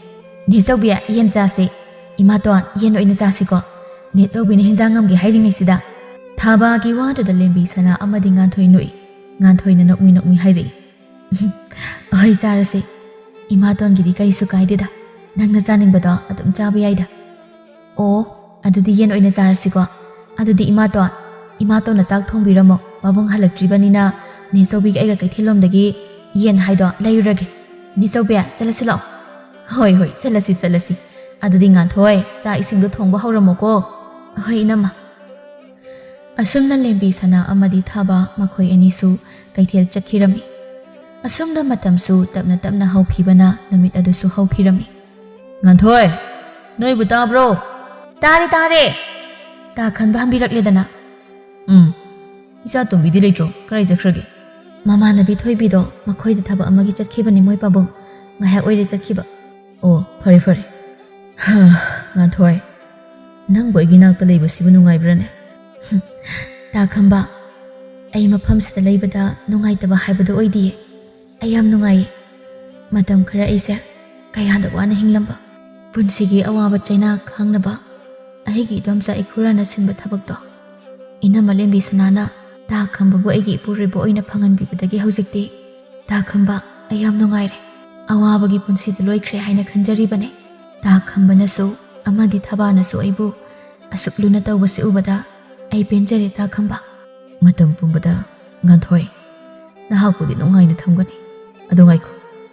ne zawbiya yen chase imaton yen oina chasi ko ne tawbi ne henjang ngamgi hairingai sida thaba gi wada da lembi sana amadi nganthoi noi nganthoi na nokmi hairi oi zarase imaton gidi kai su kai da nangna janing bada adum chaba yaida o adudi yen oina zarasi ko adudi imaton na chak thongbiramo babung halaktribanina ne sobi aiga kai thelom dagi yen haido layurage ni sobya chalasilo hoi salasi adudi nganthoi cha isingdo thongba hawramo ko hoi nama asumna lembi sana amadi thaba makhoi anisu kaithel chakhirami asumna matamsu tapna haukhibana namit adusu haukhirami nganthoi noi bu tabro tare ta khanba hambirakledana isa tumbidi leitro karai jakhrage mama nabi thoibido makhoi da thaba amagi chakhibani moi pabum ngaha oire chakhiba o fare nganthoi nang boigi nak ta leiba sibu nungai brane ta khamba ai mafam sida leibada nungai taba haibado oidi ayam nungai matam khara aise kayanda wana hinglamba punsigi awaba chaina khangnaba aigi domsa ikhurana sinba thabakto ina malembi sanana ta khamba bo aigi puribo oina phangan bibadagi hojikti ta khamba ayam nungai re awabagi punsi de loikhre haina khanjari bane ta khamba na so amadi thaba na so aibu asukluna tawbasi ubada ai penjare ta khamba matam pumbada nganthoi nahakudi nungai na thamgani adongai ko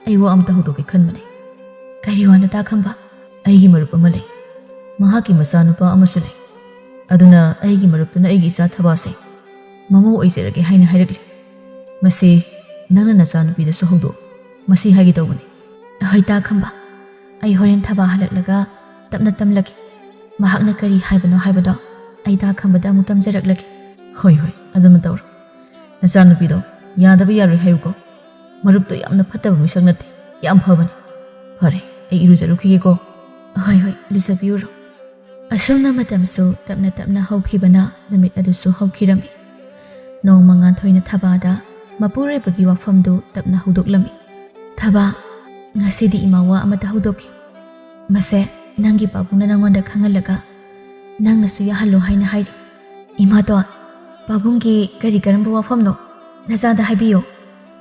ai wo amta hodoki khanmane kariwana ta khamba aigi marup amalai mahaki masanupa amasule aduna aigi maruptuna aigi isa thabase mamo oiserage haina hairakli mase nana nasanupi da sohodo masi hagi tawbani hoita khamba ai horen thaba halaklaga tapna tamlaki mahakna kari haibano haibado ai ta khamba da mutam jaraklaki hoi aduma tawr nasanupi do yadaba yaroi hayuko marupto yamna phataba misang nate yam phabani fare ai irujarukhige ko hoi lusabiuro asumna matamsu tapna haukhibana namit adusu haukhirami nongma nganthoi thabada mapure bagi wafamdu tapna hudoklami thaba ngasidi imawa amata hudoki mase nangi babuna nangonda khangalaga nangna suya hallo haina hairi imato babungi kari karamba wafamno nazada haibiyo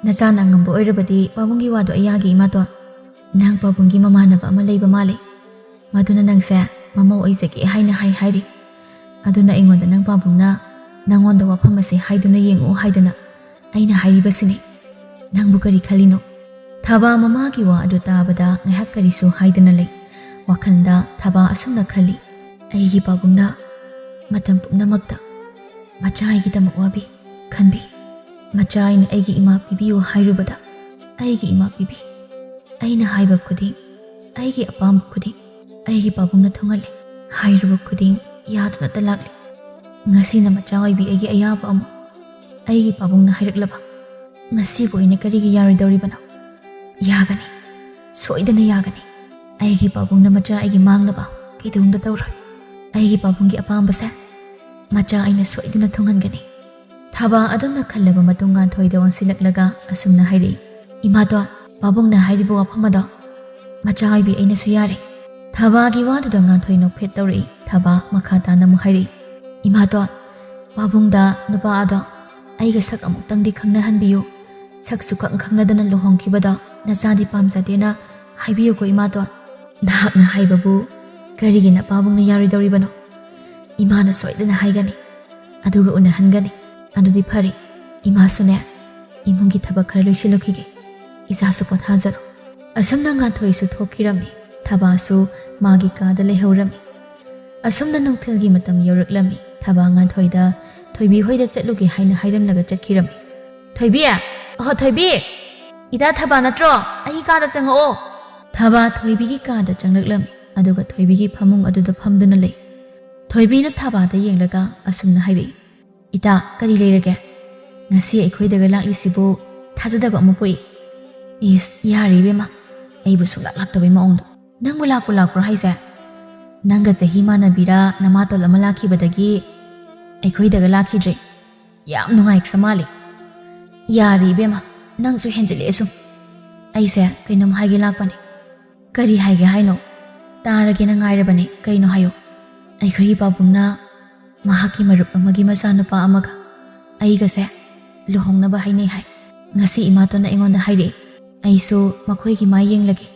nazana ngambo oirabadi babungi wado ayagi imato nang babungi mamanaba ama leiba male maduna nangse mama oisake haina hairi aduna ingonda nang babungna nangonda wafamase haiduna yengu haidana aina hairibasini nangbu kari khalino thaba mamagi wa adu tabada ngahak karisu haidana lei wakhanda thaba asumna khali aigi babungna matam pumnamakta machai gi tamak wabi khanbi machai na aigi ima pibiyo hairubada ꯑꯩꯒꯤ ꯏꯃꯥ ꯄꯤꯕꯤ ꯑꯩꯅ ꯍꯥꯏꯕ ꯈꯨꯗꯤꯡ ꯑꯩꯒꯤ ꯑꯄꯥꯝꯕ ꯈꯨꯗꯤꯡ ꯑꯩꯒꯤ ꯄꯥꯕꯨꯡꯅ ꯊꯨꯡꯍꯜꯂꯤ ꯍꯥꯏꯔꯨꯕ ꯈꯨꯗꯤꯡ ꯌꯥꯗꯨꯅꯇ ꯂꯥꯛꯂꯤ ꯉꯁꯤꯅ ꯃꯆꯥ ꯑꯣꯏꯕꯤ ꯑꯩꯒꯤ ꯑꯌꯥꯕ ꯑꯃ ꯑꯩꯒꯤ ꯄꯥꯕꯨꯡꯅ ꯍꯥꯏꯔꯛꯂꯕ ꯃꯁꯤꯕꯨ ꯑꯩꯅ ꯀꯔꯤꯒꯤ ꯌꯥꯔꯣꯏꯗꯧꯔꯤꯕꯅꯣ ꯌꯥꯒꯅꯤ ꯁꯣꯏꯗꯅ ꯌꯥꯒꯅꯤ ꯑꯩꯒꯤ ꯄꯥꯕꯨꯡꯅ ꯃꯆꯥ ꯑꯩꯒꯤ ꯃꯥꯡꯅꯕ ꯀꯩꯗꯧꯅꯨꯡꯗ ꯇꯧꯔꯣꯏ ꯑꯩꯒꯤ ꯄꯥꯕꯨꯡꯒꯤ ꯑꯄꯥꯝꯕꯁꯦ ꯃꯆꯥ ꯑꯩꯅ ꯁꯣꯏꯗꯅ ꯊꯨꯡꯍꯟꯒꯅꯤ ꯊꯕꯥ ꯑꯗꯨꯝꯅ ꯈꯜꯂꯕ ꯃꯇꯨꯡ ꯉꯥꯟꯊꯣꯏꯗ ꯑꯣꯟꯁꯤꯜꯂꯛꯂꯒ ꯑꯁꯨꯝꯅ ꯍꯥꯏꯔꯛꯏ ꯏꯃꯥꯇꯣꯟ ꯄꯥꯕꯨꯡꯅ ꯍꯥꯏꯔꯤꯕ ꯋꯥꯐꯝ ꯑꯗꯣ ꯃꯆꯥ ꯑꯣꯏꯕꯤ ꯑꯩꯅꯁꯨ ꯌꯥꯔꯦ ꯊꯕꯥꯒꯤ ꯋꯥꯗꯨꯗ ꯉꯥꯟꯊꯣꯏ ꯅꯣꯛꯐꯦꯠ ꯇꯧꯔꯛꯏ ꯊꯕꯥ ꯃꯈꯥ ꯇꯥꯅ ꯑꯃꯨꯛ ꯍꯥꯏꯔꯛꯏ ꯏꯃꯥꯇꯣꯟ ꯄꯥꯕꯨꯡꯗ ꯅꯨꯄꯥ ꯑꯗꯣ ꯑꯩꯒ ꯁꯛ ꯑꯃꯨꯛꯇꯪꯗꯤ ꯈꯪꯅꯍꯟꯕꯤꯌꯨ ꯁꯛꯁꯨ ꯈꯪꯅꯗꯅ ꯂꯨꯍꯣꯡꯈꯤꯕꯗꯣ ꯅꯆꯥꯗꯤ ꯄꯥꯝꯖꯗꯦꯅ ꯍꯥꯏꯕꯤꯌꯨꯀꯣ ꯏꯃꯥꯇꯣꯟ ꯅꯍꯥꯛꯅ ꯍꯥꯏꯕꯕꯨ ꯀꯔꯤꯒꯤ ꯄꯥꯕꯨꯡꯅ ꯌꯥꯔꯣꯏꯗꯧꯔꯤꯕꯅꯣ ꯏꯃꯥꯅ ꯁꯣꯏꯗꯅ ꯍꯥꯏꯒꯅꯤ ꯑꯗꯨꯒ ꯎꯅꯍꯟꯒꯅꯤ ꯑꯗꯨꯗꯤ ꯐꯔꯦ ꯏꯃꯥꯁꯨꯅꯦ ꯏꯃꯨꯡꯒꯤ ꯊꯕꯛ ꯈꯔ ꯂꯣꯏꯁꯤꯜꯂꯨꯈꯤꯒꯦ ꯏꯆꯥꯁꯨ ꯄꯣꯊꯥꯖꯔꯣ ꯑꯁꯨꯝꯅ ꯉꯥꯟꯊꯣꯏꯁꯨ ꯊꯣꯛꯈꯤꯔꯝꯃꯤ ꯊꯕꯥꯁꯨ ꯃꯥꯒꯤ ꯀꯥꯗ ꯂꯩꯍꯧꯔꯝꯃꯤ ꯑꯁꯨꯝꯅ ꯅꯨꯡꯊꯤꯜꯒꯤ ꯃꯇꯝ ꯌꯧꯔꯛꯂꯝꯃꯤ ꯊꯕꯥ ꯉꯥꯟꯊꯣꯏꯗ ꯊꯣꯏꯕꯤ ꯍꯣꯏꯗ ꯆꯠꯂꯨꯒꯦ ꯍꯥꯏꯅ ꯍꯥꯏꯔꯝꯂꯒ ꯆꯠꯈꯤꯔꯝꯃꯤ ꯊꯣꯏꯕꯤ ꯑꯍꯣ ꯊꯣꯏꯕꯤ ꯏꯇꯥ ꯊꯕꯥ ꯅꯠꯇ꯭ꯔꯣ ꯑꯩꯒꯤ ꯀꯥꯗ ꯆꯪꯉꯛꯑꯣ ꯊꯕꯥ ꯊꯣꯏꯕꯤꯒꯤ ꯀꯥꯗ ꯆꯪꯂꯛꯂꯝꯃꯤ ꯑꯗꯨꯒ ꯊꯣꯏꯕꯤꯒꯤ ꯐꯃꯨꯡ ꯑꯗꯨꯗ ꯐꯝꯗꯨꯅ ꯂꯩ ꯊꯣꯏꯕꯤꯅ ꯊꯕꯥꯗ ꯌꯦꯡꯂꯒ ꯑꯁꯨꯝꯅ ꯍꯥꯏꯔꯛꯏ ꯏꯇꯥ ꯀꯔꯤ ꯂꯩꯔꯒꯦ ꯉꯁꯤ ꯑꯩꯈꯣꯏꯗꯒ ꯂꯥꯛꯂꯤꯁꯤꯕꯨ ꯊꯥꯖꯗꯕ ꯑꯃ ꯄꯣꯛꯏ ꯏꯁ ꯌꯥꯔꯦ ꯏꯕꯦꯝꯃ ꯑꯩꯕꯨ ꯁꯨꯡꯂꯥꯛ ꯂꯥꯛꯇꯕꯩ ꯃꯑꯣꯡꯗꯣ ꯅꯪꯕꯨ ꯂꯥꯛꯄ꯭ꯔꯣ ꯍꯥꯏꯁꯦ ꯅꯪꯒ ꯆꯍꯤ ꯃꯥꯟꯅꯕꯤꯔꯥ ꯅꯃꯥꯇꯣꯜ ꯑꯃ ꯂꯥꯛꯈꯤꯕꯗꯒꯤ ꯑꯩꯈꯣꯏꯗꯒ ꯂꯥꯛꯈꯤꯗ꯭ꯔꯦ ꯌꯥꯝ ꯅꯨꯡꯉꯥꯏꯈ꯭ꯔ ꯃꯥꯜꯂꯤ ꯌꯥꯔꯦ ꯏꯕꯦꯝꯃ ꯅꯪꯁꯨ ꯍꯦꯟꯖꯤꯜꯂꯛꯑꯦ ꯁꯨꯝ ꯑꯩꯁꯦ ꯀꯩꯅꯣꯝ ꯍꯥꯏꯒꯦ ꯂꯥꯛꯄꯅꯤ ꯀꯔꯤ ꯍꯥꯏꯒꯦ ꯍꯥꯏꯅꯣ ꯇꯥꯔꯒꯦꯅ ꯉꯥꯏꯔꯕꯅꯤ ꯀꯩꯅꯣ ꯍꯥꯏꯌꯣ ꯑꯩꯈꯣꯏꯒꯤ ꯄꯥꯕꯨꯡꯅ ꯃꯍꯥꯛꯀꯤ ꯃꯔꯨꯞ ꯑꯃꯒꯤ ꯃꯆꯥꯅꯨꯄꯥ ꯑꯃꯒ ꯑꯩꯒꯁꯦ ꯂꯨꯍꯣꯡꯅꯕ ꯍꯥꯏꯅꯩ ꯍꯥꯏ ꯉꯁꯤ ꯏꯃꯥꯇꯣꯟꯅ ꯑꯩꯉꯣꯟꯗ ꯍꯥꯏꯔꯛꯏ ꯑꯩꯁꯨ ꯃꯈꯣꯏꯒꯤ ꯃꯥ ꯌꯦꯡꯂꯒꯦ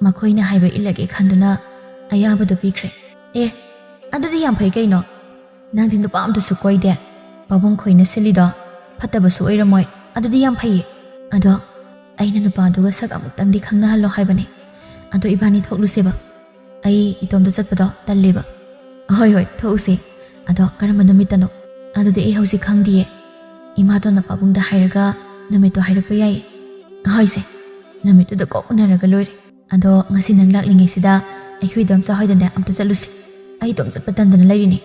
ꯃꯈꯣꯏꯅ ꯍꯥꯏꯕ ꯏꯜꯂꯒꯦ ꯈꯟꯗꯨꯅ ꯑꯌꯥꯕꯗꯨ ꯄꯤꯈ꯭ꯔꯦ ꯑꯗꯨꯗꯤ ꯌꯥꯝ ꯐꯩ ꯀꯩꯅꯣ ꯅꯪꯗꯤ ꯅꯨꯄꯥ ꯑꯝꯇꯁꯨ ꯀꯣꯏꯗꯦ ꯄꯥꯕꯨꯡ ꯈꯣꯏꯅ ꯁꯤꯜꯂꯤꯗꯣ ꯐꯠꯇꯕꯁꯨ ꯑꯣꯏꯔꯝꯃꯣꯏ ꯑꯗꯨꯗꯤ ꯌꯥꯝ ꯐꯩꯌꯦ ꯑꯗꯣ ꯑꯩꯅ ꯅꯨꯄꯥꯗꯨꯒ ꯁꯛ ꯑꯃꯨꯛꯇꯪꯗꯤ ꯈꯪꯅꯍꯜꯂꯣ ꯍꯥꯏꯕꯅꯦ ꯑꯗꯣ ꯏꯕꯥꯅꯤ ꯊꯣꯛꯂꯨꯁꯦꯕ ꯑꯩ ꯏꯇꯣꯝꯇ ꯆꯠꯄꯗꯣ ꯇꯜꯂꯦꯕ ꯍꯣꯏ ꯊꯣꯛꯎꯁꯤ ꯑꯗꯣ ꯀꯔꯝꯕ ꯅꯨꯃꯤꯠꯇꯅꯣ ꯑꯗꯨꯗꯤ ꯑꯩ ꯍꯧꯖꯤꯛ ꯈꯪꯗꯤꯌꯦ ꯏꯃꯥꯇꯣꯟꯅ ꯄꯥꯕꯨꯡꯗ ꯍꯥꯏꯔꯒ ꯅꯨꯃꯤꯠꯇꯣ ꯍꯥꯏꯔꯛꯄ ꯌꯥꯏꯌꯦ ꯍꯣꯏꯁꯦ ꯅꯨꯃꯤꯠꯇꯨꯗ ꯀꯣꯛ ꯎꯅꯔꯒ ꯂꯣꯏꯔꯦ ꯑꯗꯣ ꯉꯁꯤ ꯅꯪ ꯂꯥꯛꯂꯤꯉꯩꯁꯤꯗ ꯑꯩꯈꯣꯏ ꯏꯗꯣꯝꯆꯥ ꯍꯣꯏꯗꯅꯦ ꯑꯝꯇ ꯆꯠꯂꯨꯁꯤ ꯑꯩ ꯏꯇꯣꯝ ꯆꯠꯄ ꯇꯟꯗꯅ ꯂꯩꯔꯤꯅꯦ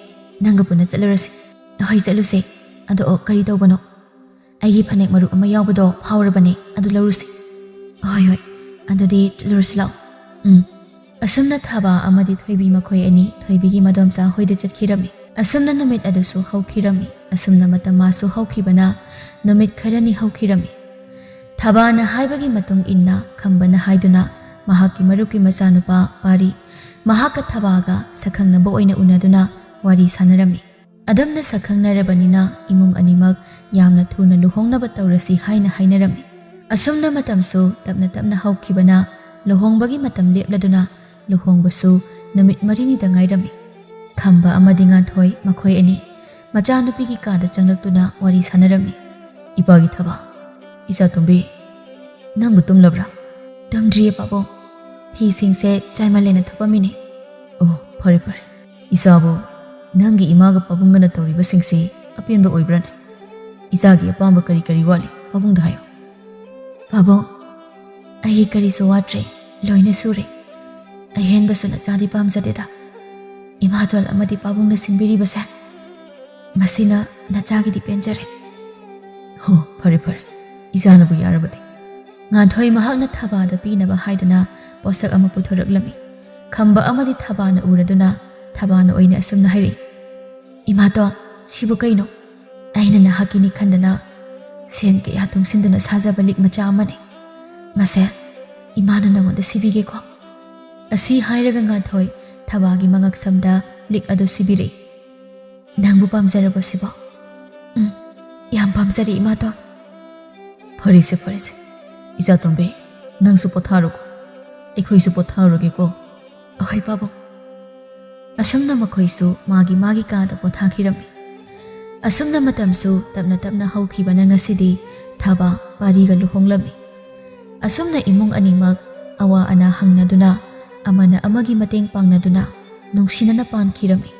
ꯅꯪꯒ ꯄꯨꯟꯅ ꯆꯠꯂꯨꯔꯁꯤ ꯍꯣꯏ ꯆꯠꯂꯨꯁꯦ ꯑꯗꯣ ꯀꯔꯤ ꯇꯧꯕꯅꯣ ꯑꯩꯒꯤ ꯐꯅꯦꯛ ꯃꯔꯨꯞ ꯑꯃ ꯌꯥꯎꯕꯗꯣ ꯐꯥꯎꯔꯕꯅꯦ ꯑꯗꯨ ꯂꯧꯔꯨꯁꯤ ꯍꯣꯏ ꯑꯗꯨꯗꯤ ꯆꯠꯂꯨꯔꯁꯤ ꯂꯥꯛꯑꯣ ꯑꯁꯨꯝꯅ ꯊꯕꯥ ꯑꯃꯗꯤ ꯊꯣꯏꯕꯤ ꯃꯈꯣꯏ ꯑꯅꯤ ꯊꯣꯏꯕꯤꯒꯤ ꯃꯗꯣꯝꯆꯥ ꯍꯣꯏꯗ ꯆꯠꯈꯤꯔꯝꯃꯤ ꯑꯁꯨꯝꯅ ꯅꯨꯃꯤꯠ ꯑꯗꯨꯁꯨ ꯍꯧꯈꯤꯔꯝꯃꯤ ꯑꯁꯨꯝꯅ ꯃꯇꯝ ꯃꯥꯁꯨ ꯍꯧꯈꯤꯕꯅ ꯅꯨꯃꯤꯠ ꯈꯔꯅꯤ ꯍꯧꯈꯤꯔꯝꯃꯤ ꯊꯕꯥꯅ ꯍꯥꯏꯕꯒꯤ ꯃꯇꯨꯡ ꯏꯟꯅ ꯈꯝꯕꯅ ꯍꯥꯏꯗꯨꯅ ꯃꯍꯥꯛꯀꯤ ꯃꯔꯨꯞꯀꯤ ꯃꯆꯥꯅꯨꯄꯥ ꯄꯥꯔꯤ ꯃꯍꯥꯛꯀ ꯊꯕꯥꯒ ꯁꯛꯈꯪꯅꯕ ꯑꯣꯏꯅ ꯎꯅꯗꯨꯅ ꯋꯥꯔꯤ ꯁꯥꯟꯅꯔꯝꯃꯤ ꯑꯗꯨꯝꯅ ꯁꯛꯈꯪꯅꯔꯕꯅꯤꯅ ꯏꯃꯨꯡ ꯑꯅꯤꯃꯛ ꯌꯥꯝꯅ ꯊꯨꯅ ꯂꯨꯍꯣꯡꯅꯕ ꯇꯧꯔꯁꯤ ꯍꯥꯏꯅ ꯍꯥꯏꯅꯔꯝꯃꯤ ꯑꯁꯨꯝꯅ ꯃꯇꯝꯁꯨ ꯇꯞꯅ ꯇꯞꯅ ꯍꯧꯈꯤꯕꯅ ꯂꯨꯍꯣꯡꯕꯒꯤ ꯃꯇꯝ ꯂꯦꯞꯂꯗꯨꯅ ꯂꯨꯍꯣꯡꯕꯁꯨ ꯅꯨꯃꯤꯠ 4ꯅꯤꯗ ꯉꯥꯏꯔꯝꯃꯤ ꯈꯝꯕ ꯑꯃꯗꯤ ꯉꯥꯟꯊꯣꯏ ꯃꯈꯣꯏ ꯑꯅꯤ ꯃꯆꯥꯅꯨꯄꯤꯒꯤ ꯀꯥꯗ ꯆꯪꯂꯛꯇꯨꯅ ꯋꯥꯔꯤ ꯁꯥꯟꯅꯔꯝꯃꯤ ꯏꯄꯥꯒꯤ ꯊꯕꯥ ꯏꯆꯥꯇꯣꯝꯕꯤ ꯅꯪꯕꯨ ꯇꯨꯝꯂꯕ꯭ꯔꯥ ꯇꯨꯝꯗ꯭ꯔꯤꯌꯦ ꯄꯥꯕꯨꯡ ꯐꯤꯁꯤꯡꯁꯦ ꯆꯥꯏꯃꯜꯂꯦꯅ ꯊꯨꯞꯄꯝꯃꯤꯅꯦ ꯑꯣ ꯐꯔꯦ ꯏꯆꯥꯕꯨ ꯅꯪꯒꯤ ꯏꯃꯥꯒ ꯄꯥꯕꯨꯡꯒꯅ ꯇꯧꯔꯤꯕꯁꯤꯡꯁꯤ ꯑꯄꯦꯟꯕ ꯑꯣꯏꯕ꯭ꯔꯥꯅꯦ ꯏꯆꯥꯒꯤ ꯑꯄꯥꯝꯕ ꯀꯔꯤ ꯋꯥꯠꯂꯤ ꯄꯥꯕꯨꯡꯗ ꯍꯥꯏꯌꯣ ꯄꯥꯕꯨꯡ ꯑꯩꯒꯤ ꯀꯔꯤꯁꯨ ꯋꯥꯠꯇ꯭ꯔꯦ ꯂꯣꯏꯅ ꯁꯨꯔꯦ ꯑꯍꯦꯟꯕꯁꯨ ꯅꯆꯥꯗꯤ ꯄꯥꯝꯖꯗꯦꯗ ꯏꯃꯥꯇꯣꯜ ꯑꯃꯗꯤ ꯄꯥꯕꯨꯡꯅ ꯁꯤꯟꯕꯤꯔꯤꯕꯁꯦ ꯃꯁꯤꯅ ꯅꯆꯥꯒꯤꯗꯤ ꯄꯦꯟꯖꯔꯦ ꯍꯣ ꯐꯔꯦ ꯏꯆꯥꯅꯕꯨ ꯌꯥꯔꯕꯗꯤ ꯉꯥꯟꯊꯣꯏ ꯃꯍꯥꯛꯅ ꯊꯕꯥꯗ ꯄꯤꯅꯕ ꯍꯥꯏꯗꯨꯅ ꯄꯣꯠꯁꯛ ꯑꯃ ꯄꯨꯊꯣꯔꯛꯂꯝꯃꯤ ꯈꯝꯕ ꯑꯃꯗꯤ ꯊꯕꯥꯅ ꯎꯔꯗꯨꯅ ꯊꯕꯥꯅ ꯑꯣꯏꯅ ꯑꯁꯨꯝꯅ ꯍꯥꯏꯔꯛꯏ ꯏꯃꯥꯇꯣꯟ ꯁꯤꯕꯨ ꯀꯩꯅꯣ ꯑꯩꯅ ꯅꯍꯥꯛꯀꯤꯅꯤ ꯈꯟꯗꯅ ꯁꯦꯟ ꯀꯌꯥ ꯇꯨꯡꯁꯤꯟꯗꯨꯅ ꯁꯥꯖꯕ ꯂꯤꯛ ꯃꯆꯥ ꯑꯃꯅꯤ ꯃꯁꯦ ꯏꯃꯥꯅ ꯅꯉꯣꯟꯗ ꯁꯤꯕꯤꯒꯦꯀꯣ ꯑꯁꯤ ꯍꯥꯏꯔꯒ ꯉꯥꯟꯊꯣꯏ ꯊꯕꯥꯒꯤ ꯃꯉꯛꯁꯝꯗ ꯂꯤꯛ ꯑꯗꯨ ꯁꯤꯕꯤꯔꯛꯏ ꯅꯪꯕꯨ ꯄꯥꯝꯖꯔꯕꯣ ꯁꯤꯕꯣ ꯌꯥꯝ ꯄꯥꯝꯖꯔꯦ ꯏꯃꯥꯇꯣꯟ ꯐꯔꯦꯁꯦ ꯏꯆꯥꯇꯣꯝꯕꯤ ꯅꯪꯁꯨ ꯄꯣꯊꯥꯔꯣꯀꯣ ꯑꯩꯈꯣꯏꯁꯨ ꯄꯣꯊꯥꯔꯒꯦꯀꯣ ꯑꯍꯣꯏ ꯄꯥꯕꯨꯡ ꯑꯁꯨꯝꯅ ꯃꯈꯣꯏꯁꯨ ꯃꯥꯒꯤ ꯀꯥꯗ ꯄꯣꯊꯥꯈꯤꯔꯝꯃꯤ ꯑꯁꯨꯝꯅ ꯃꯇꯝꯁꯨ ꯇꯞꯅ ꯇꯞꯅ ꯍꯧꯈꯤꯕꯅ ꯉꯁꯤꯗꯤ ꯊꯕꯥ ꯄꯥꯔꯤꯒ ꯂꯨꯍꯣꯡꯂꯝꯃꯤ ꯑꯁꯨꯝꯅ ꯏꯃꯨꯡ ꯑꯅꯤꯃꯛ ꯑꯋꯥ ꯑꯅꯥ ꯍꯪꯅꯗꯨꯅ ꯑꯃꯅ ꯑꯃꯒꯤ ꯃꯇꯦꯡ ꯄꯥꯡꯅꯗꯨꯅ ꯅꯨꯡꯁꯤꯅꯅ ꯄꯥꯟꯈꯤꯔꯝꯃꯤ